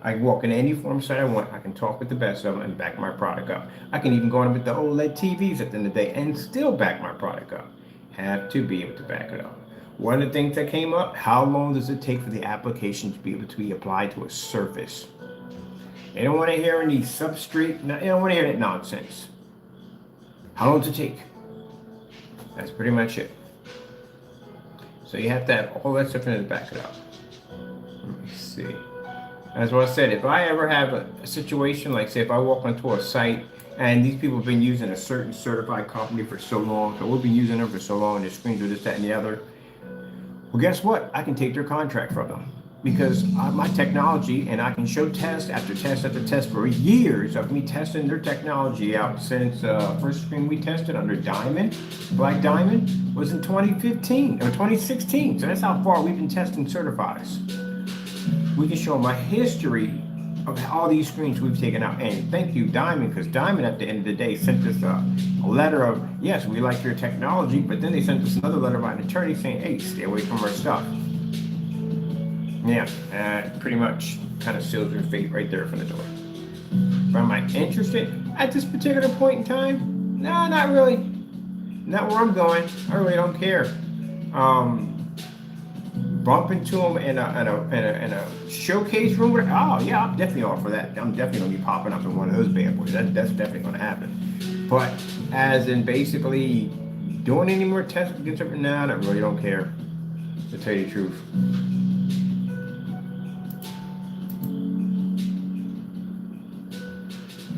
S1: I can walk in any form site I want. I can talk with the best of them and back my product up. I can even go in with the OLED TVs at the end of the day and still back my product up. Have to be able to back it up. One of the things that came up, how long does it take for the application to be able to be applied to a surface? They don't want to hear any substrate. They don't want to hear that nonsense. How long does it take? That's pretty much it. So you have to have all that stuff in to back it up. Let me see. As what I said, if I ever have a situation, like say if I walk onto a site and these people have been using a certain certified company for so long, so we've been using them for so long, and their screens are this, that, and the other, well, guess what? I can take their contract from them. Because my technology, and I can show test after test after test for years of me testing their technology out since first screen we tested under Diamond, Black Diamond, was in 2015 or 2016. So that's how far we've been testing certifies. We can show my history of all these screens we've taken out. And thank you, Diamond, because Diamond at the end of the day sent us a letter of, yes, we like your technology, but then they sent us another letter by an attorney saying, hey, stay away from our stuff. Yeah, pretty much kind of seals your fate right there from the door. But am I interested at this particular point in time? No, not really. Not where I'm going. I really don't care. bump into them in a showcase room, oh yeah, I'm definitely all for that. I'm definitely gonna be popping up in one of those bad boys. That's definitely gonna happen. But as in basically doing any more tests against it, nah, I really don't care, to tell you the truth.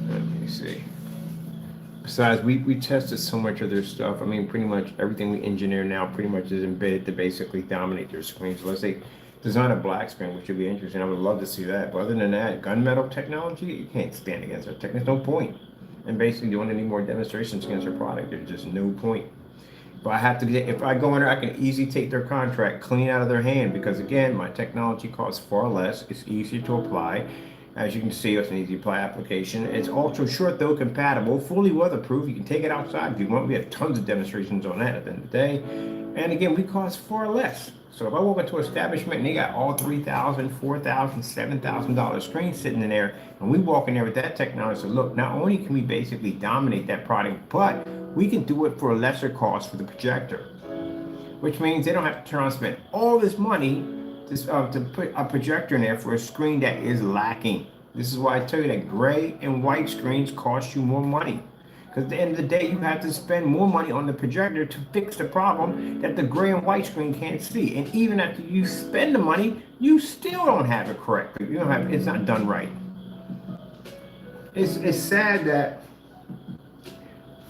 S1: Let me see. Besides, we tested so much of their stuff. I mean, pretty much everything we engineer now pretty much is embedded to basically dominate their screens. So let's say design a black screen, which would be interesting. I would love to see that. But other than that, gunmetal technology, you can't stand against our tech. There's no point in basically doing any more demonstrations against their product. There's just no point. But I have to get, if I go in there, I can easily take their contract clean out of their hand because again, my technology costs far less. It's easier to apply. As you can see, it's an easy apply application. It's ultra short though compatible, fully weatherproof. You can take it outside if you want. We have tons of demonstrations on that at the end of the day. And again, we cost far less. So if I walk into an establishment and they got all $3,000, $4,000, $7,000 screens sitting in there, and we walk in there with that technology, so look, not only can we basically dominate that product, but we can do it for a lesser cost for the projector, which means they don't have to turn and spend all this money to put a projector in there for a screen that is lacking. This is why I tell you that gray and white screens cost you more money. Because at the end of the day, you have to spend more money on the projector to fix the problem that the gray and white screen can't see. And even after you spend the money, you still don't have it correct. You don't have, it's not done right. It's sad that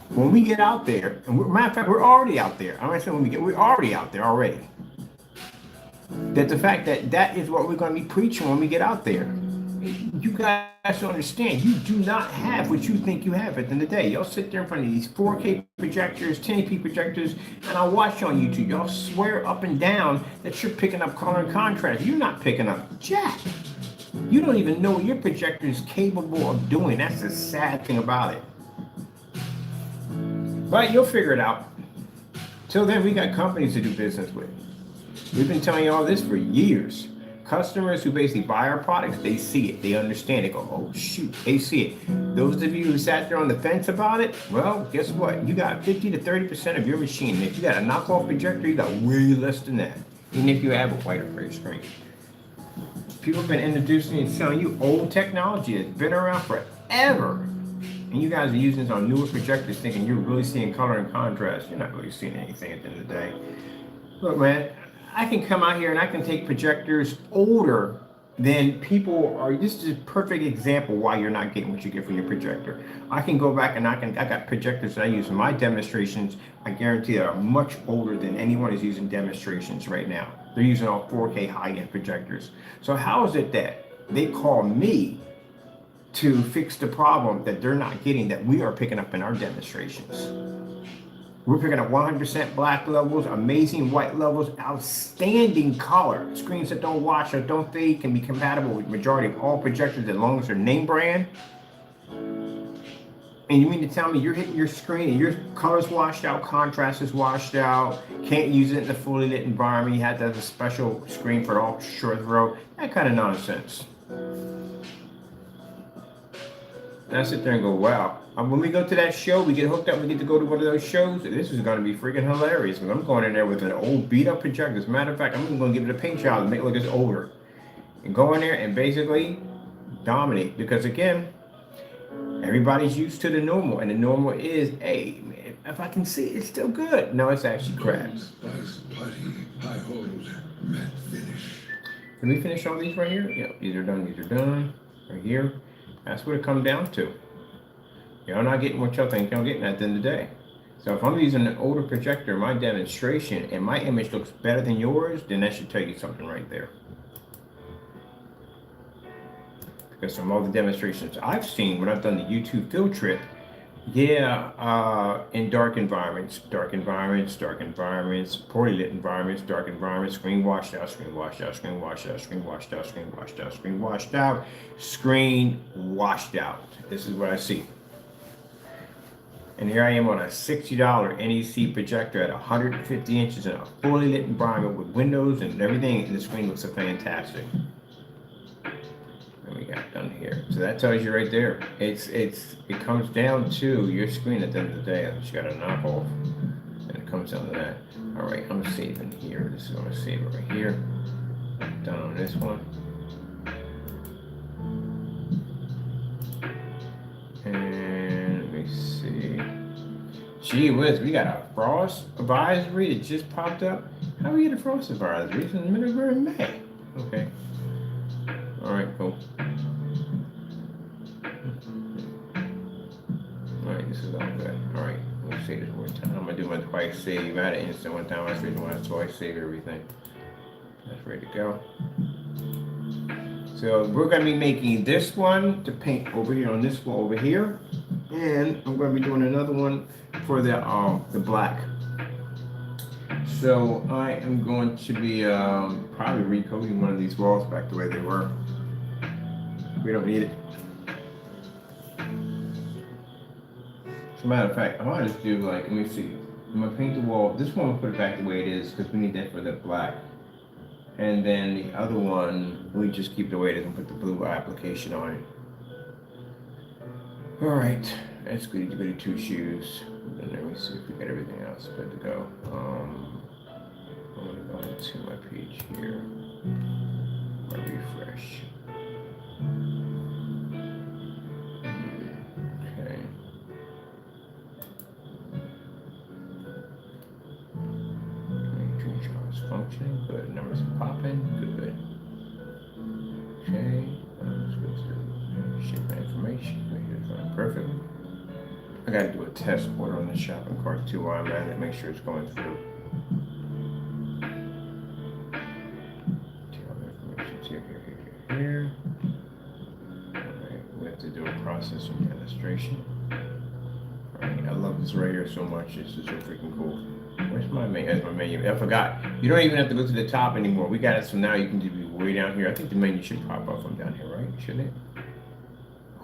S1: when we get out there, and matter of fact, we're already out there. I'm not saying we're already out there already. That the fact that is what we're going to be preaching when we get out there. You guys don't understand. You do not have what you think you have at the end of the day. Y'all sit there in front of these 4K projectors, 1080p projectors, and I watch on YouTube. Y'all swear up and down that you're picking up color and contrast. You're not picking up jack. You don't even know what your projector is capable of doing. That's the sad thing about it. But you'll figure it out. Till then, we got companies to do business with. We've been telling you all this for years. Customers who basically buy our products, they see it, they understand it, go, oh shoot, they see it. Those of you who sat there on the fence about it, well, guess what? You got 50 to 30% of your machine. And if you got a knockoff projector, you got way less than that, even if you have a white or gray screen. People have been introducing and selling you old technology that's been around forever. And you guys are using this on newer projectors thinking you're really seeing color and contrast. You're not really seeing anything at the end of the day. Look, man, I can come out here and I can take projectors older than people are. This is a perfect example why you're not getting what you get from your projector. I can go back and I got projectors that I use in my demonstrations. I guarantee that are much older than anyone is using demonstrations right now. They're using all 4K high-end projectors. So how is it that they call me to fix the problem that they're not getting that we are picking up in our demonstrations? We're picking up 100% black levels, amazing white levels, outstanding color. Screens that don't wash or don't fade can be compatible with majority of all projectors as long as they're name brand. And you mean to tell me you're hitting your screen and your color's washed out, contrast is washed out, can't use it in a fully lit environment, you have to have a special screen for all short throw, that kind of nonsense. And I sit there and go, wow. When we go to that show, we get hooked up, we get to go to one of those shows. This is going to be freaking hilarious. Because I'm going in there with an old beat up projector. As a matter of fact, I'm going to give it a paint job and make it look as older. And go in there and basically dominate. Because again, everybody's used to the normal. And the normal is, hey, man, if I can see it, it's still good. No, it's actually crap. Can we finish all these right here? Yeah, these are done, these are done. Right here. That's what it comes down to. Y'all not getting what y'all think y'all getting at the end of the day. So if I'm using an older projector in my demonstration and my image looks better than yours, then that should tell you something right there. Because from all the demonstrations I've seen when I've done the YouTube field trip, yeah, in dark environments, poorly lit environments, dark environments, screen washed out, screen washed out, screen washed out, screen washed out, screen washed out, screen washed out, screen washed out. This is what I see. And here I am on a $60 NEC projector at 150 inches in a fully lit environment with windows and everything, and the screen looks fantastic. And we got done here. So that tells you right there. It comes down to your screen at the end of the day. I just got to knock off. And it comes down to that. All right, I'm saving here. This is going to save it right here. done on this one. And let me see. Gee whiz, we got a frost advisory that just popped up. How we get a frost advisory? It's in the middle of May. Okay. All right, cool. All right, this is all good. All right, let me say this one time. I'm gonna do my twice save. I had an instant one time. I was reading when I twice save everything. That's ready to go. So we're gonna be making this one to paint over here on this wall over here, and I'm gonna be doing another one for the black. So I am going to be probably recoding one of these walls back the way they were. We don't need it. As a matter of fact, I might just do like, let me see. I'm gonna paint the wall. This one we'll put it back the way it is because we need that for the black. And then the other one, we just keep the way it is and put the blue application on it. All right, that's goody goody two shoes. And let me see if we got everything else good to go. I'm gonna go into my page here. My refresh. Okay. Screenshot is functioning. Good. Numbers are popping. Good. Okay. Let's go to ship my information. Make sure it's going perfectly. I gotta do a test order on the shopping cart too while I'm at it. Make sure it's going through. Here. Alright, we have to do a process of illustration. Alright, I love this right here so much. This is so freaking cool. Where's my menu? That's my menu. I forgot. You don't even have to go to the top anymore. We got it, so now you can just be way down here. I think the menu should pop up from down here, right? Shouldn't it?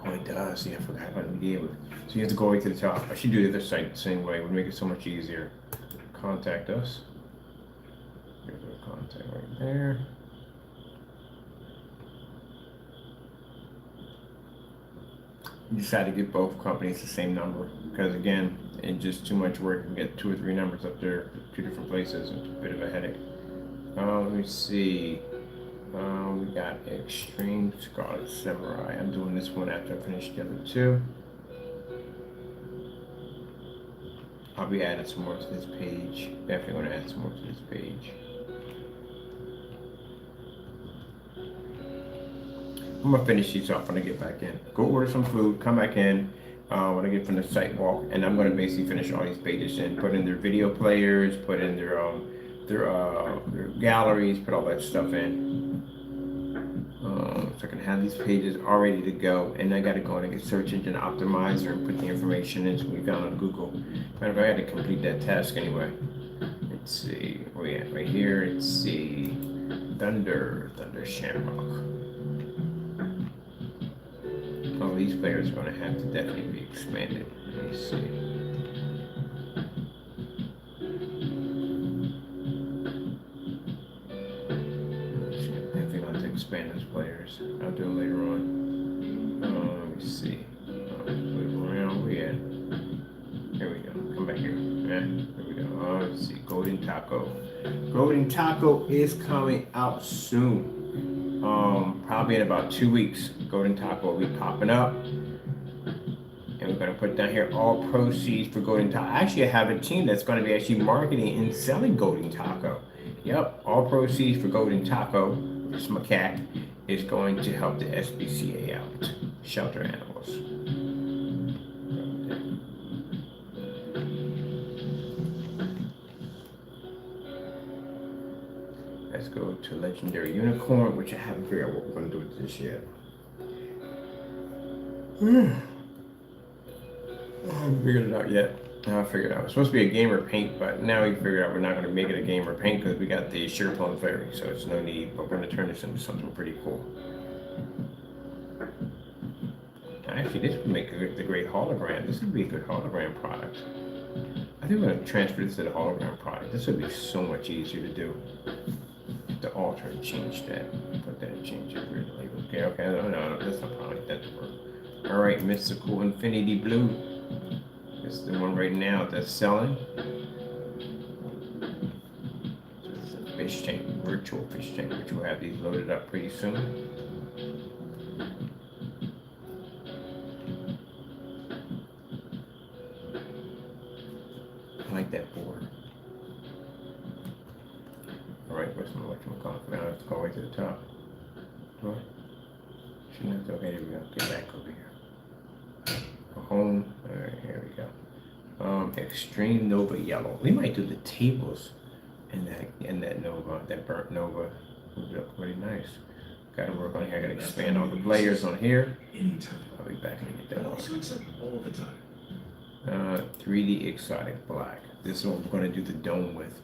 S1: Oh, it does. See, I forgot about the video. So you have to go right to the top. I should do the other side the same way. It would make it so much easier. Contact us. Here's our contact right there. You decided to give both companies the same number because again, it's just too much work to get 2 or 3 numbers up there, 2 different places. It's a bit of a headache. Let me see. We got Extreme Scarlet Samurai. I'm doing this one after I finish the other 2. I'll be adding some more to this page. Definitely going to add some more to this page. I'm gonna finish these off when I get back in. Go order some food, come back in when I get from the site walk, and I'm gonna basically finish all these pages and put in their video players, put in their galleries, put all that stuff in. So I can have these pages all ready to go, and I gotta go in and get search engine optimizer and put the information in so we found on Google. Matter of fact, I had to complete that task anyway. Let's see, where we at? Right here. Let's see, Thunder Shamrock. Oh, these players are going to have to definitely be expanded. Let me see. Definitely going to expand those players. I'll do it later on. Let me see. Move around. Where we at? Here we go. Come back here. Yeah, there we go. Let's see. Golden Taco. Golden Taco is coming out soon. Probably in about 2 weeks, Golden Taco will be popping up. And we're going to put down here all proceeds for Golden Taco. Actually, I have a team that's going to be actually marketing and selling Golden Taco. Yep, all proceeds for Golden Taco, which is my cat, is going to help the SPCA out. Shelter animals. Let's go to Legendary Unicorn, which I haven't figured out what we're going to do with this yet. I haven't figured it out yet. I figured it out. It's supposed to be a gamer paint, but now we figured out we're not going to make it a gamer paint because we got the Sherplone Fairy, so it's no need. But we're going to turn this into something pretty cool. Actually, this would make the great hologram. This would be a good hologram product. I think we're going to transfer this to the hologram product. This would be so much easier to do. To alter and change that. Put that and change it really. Okay, no, that's not probably that to work. Alright, Mystical Infinity Blue. This is the one right now that's selling. So it's a fish tank. virtual fish tank, which will have these loaded up pretty soon. I like that board. All right, where's my electrical? Now I have to go right to the top. Do I? Shouldn't have to. Okay, there we go. Get back over here. Home. All right, here we go. Extreme Nova Yellow. We might do the tables in that Nova, that burnt Nova. Would look really nice. Gotta work on here. I gotta expand all the layers on here.
S8: Anytime.
S1: I'll be back and get
S8: But
S1: that
S8: also accept all the time.
S1: 3D exotic black. This is what we're gonna do the dome with.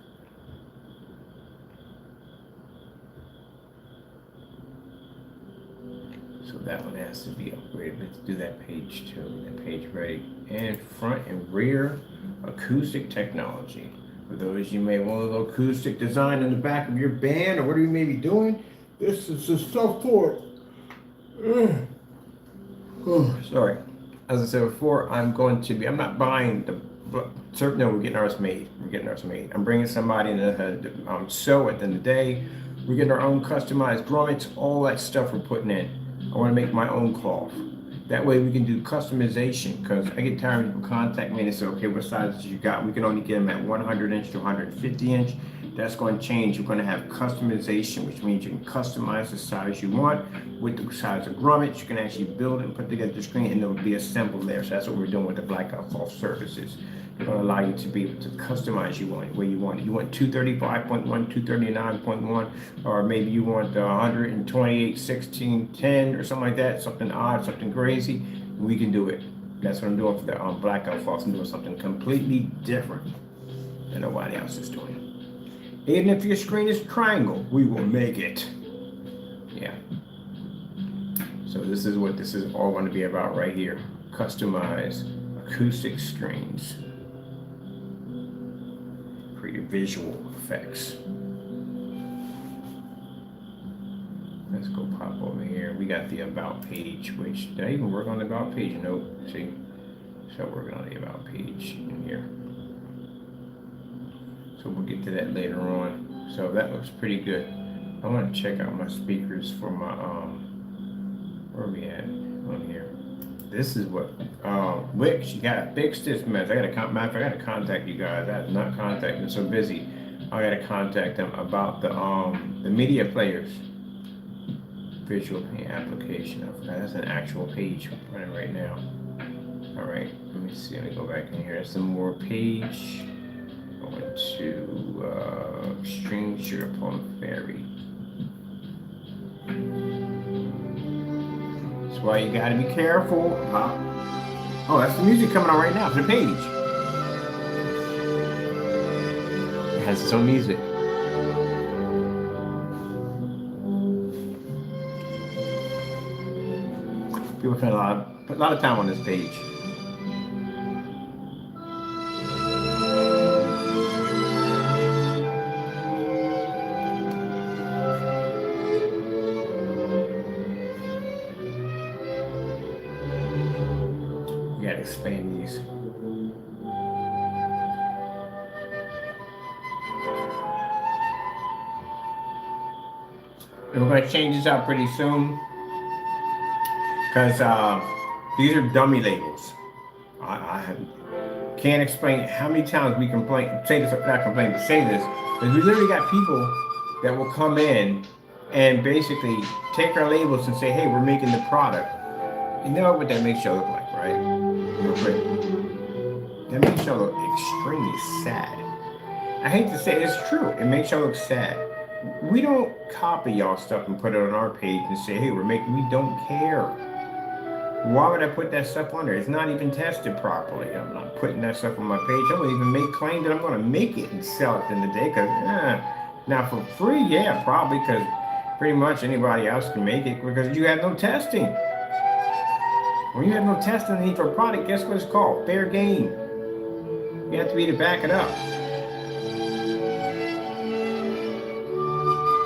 S1: So that one has to be upgraded. Let's do that page too. That page ready. And front and rear acoustic technology. For those you may want a little acoustic design in the back of your band or whatever you may be doing, this is the stuff for it. Oh, sorry. As I said before, I'm not buying the, no, we're getting ours made. We're getting ours made. I'm bringing somebody in to sew at the end of the day. We're getting our own customized grommets, all that stuff we're putting in. I want to make my own cloth. That way we can do customization, because I get tired of people contact me and say, okay, what sizes you got? We can only get them at 100 inch to 150 inch. That's going to change. You're going to have customization, which means you can customize the size you want with the size of grommets. You can actually build it and put together the screen, and it will be assembled there. So that's what we're doing with the Blackout Cloth services. They're going to allow you to be able to customize where you want it. You want 235.1, 239.1, or maybe you want 128, 16, 10, or something like that, something odd, something crazy. We can do it. That's what I'm doing for the Blackout Cloth. I'm doing something completely different than nobody else is doing. Even if your screen is triangle, we will make it. Yeah. So this is what this is all going to be about right here. Customize acoustic screens. Create visual effects. Let's go pop over here. We got the about page, which did I even work on the about page? Nope. See, so working on the about page in here. So we'll get to that later on. So that looks pretty good. I want to check out my speakers for my where are we at on here? This is what Wix. You gotta fix this mess. I gotta contact you guys. I have not contacted them. So busy. I gotta contact them about the media players. Visual Paint application. I forgot that's an actual page running right now. All right. Let me see. Let me go back in here. That's some more page. Going to Stream Sugar Plum Fairy. That's why you gotta be careful. Oh, that's the music coming on right now for the page. It has its own music. People spend a lot of time on this page. Expand these. And we're going to change this out pretty soon because these are dummy labels. I can't explain how many times we say this, because we literally got people that will come in and basically take our labels and say, hey, we're making the product. You know what that makes you look like, right? That makes y'all look extremely sad. I hate to say it, it's true. It makes y'all look sad. We don't copy y'all stuff and put it on our page and say, hey, we don't care. Why would I put that stuff on there? It's not even tested properly. I'm not putting that stuff on my page. I won't even make claim that I'm going to make it and sell it in the day. Because now for free, yeah, probably, because pretty much anybody else can make it because you have no testing. When you have no testing for a product, guess what it's called? Fair game. You have to be to back it up.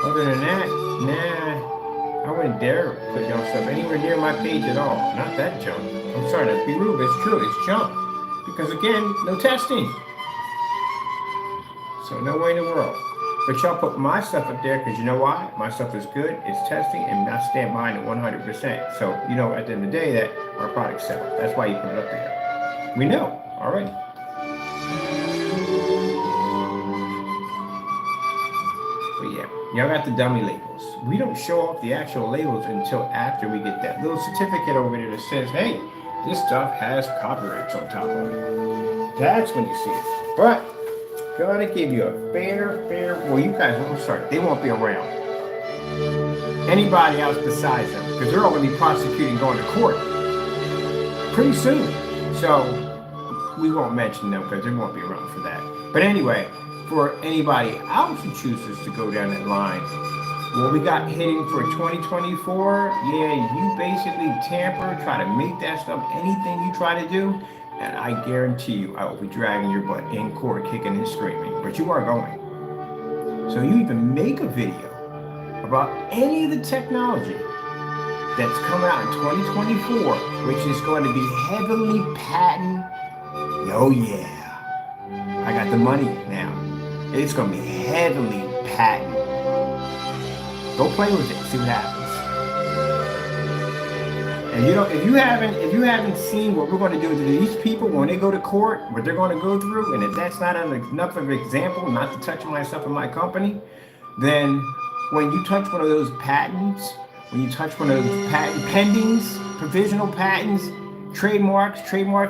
S1: Other than that, nah, I wouldn't dare put y'all stuff anywhere near my page at all. Not that junk. I'm sorry not to be rude, but it's true, it's junk. Because again, no testing. So no way in the world. But y'all put my stuff up there because you know why? My stuff is good, it's testing, and I stand behind it 100%. So, you know, at the end of the day, that our products sell. That's why you put it up there. We know already. But yeah, y'all got the dummy labels. We don't show off the actual labels until after we get that little certificate over there that says, hey, this stuff has copyrights on top of it. That's when you see it. But gotta give you a fair, well, you guys won't start. They won't be around. Anybody else besides them, because they're all gonna be prosecuting, going to court pretty soon. So we won't mention them because they won't be around for that. But anyway, for anybody else who chooses to go down that line, what we got hitting for 2024, yeah, you basically tamper, try to make that stuff anything you try to do, and I guarantee you, I will be dragging your butt in court, kicking and screaming. But you are going. So you even make a video about any of the technology that's coming out in 2024, which is going to be heavily patent. Oh yeah, I got the money now. It's going to be heavily patent. Go play with it, see what happens. And you know, if you haven't seen what we're going to do to these people when they go to court, what they're going to go through, and if that's not enough of an example not to touch myself and my company, then when you touch one of those patents, when you touch one of those patent pendings, provisional patents, trademarks,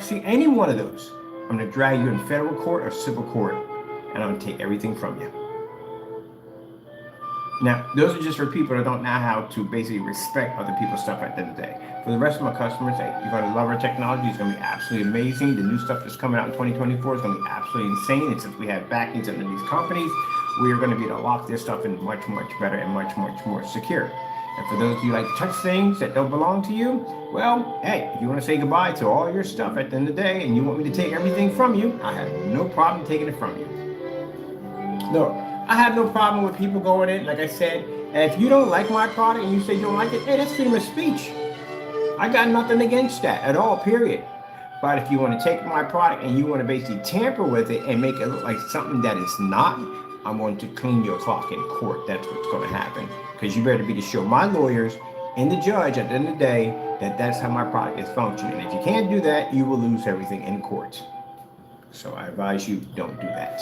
S1: see any one of those, I'm going to drag you in federal court or civil court, and I'm going to take everything from you. Now, those are just for people that don't know how to basically respect other people's stuff at the end of the day. For the rest of my customers, hey, you're going to love our technology. It's going to be absolutely amazing. The new stuff that's coming out in 2024 is going to be absolutely insane. And since we have backings under these companies, we are going to be able to lock this stuff in much, much better and much, much more secure. And for those of you who like to touch things that don't belong to you, well, hey, if you want to say goodbye to all your stuff at the end of the day and you want me to take everything from you, I have no problem taking it from you. No. I have no problem with people going in, like I said, and if you don't like my product and you say you don't like it, hey, that's freedom of speech. I got nothing against that at all, period. But if you want to take my product and you want to basically tamper with it and make it look like something that it's not, I'm going to clean your clock in court. That's what's going to happen. Because you better be to show my lawyers and the judge at the end of the day that that's how my product is functioning. And if you can't do that, you will lose everything in court. So I advise you, don't do that.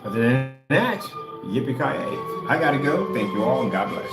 S1: Other than that, yippee-ki-yay. I gotta go. Thank you all and God bless.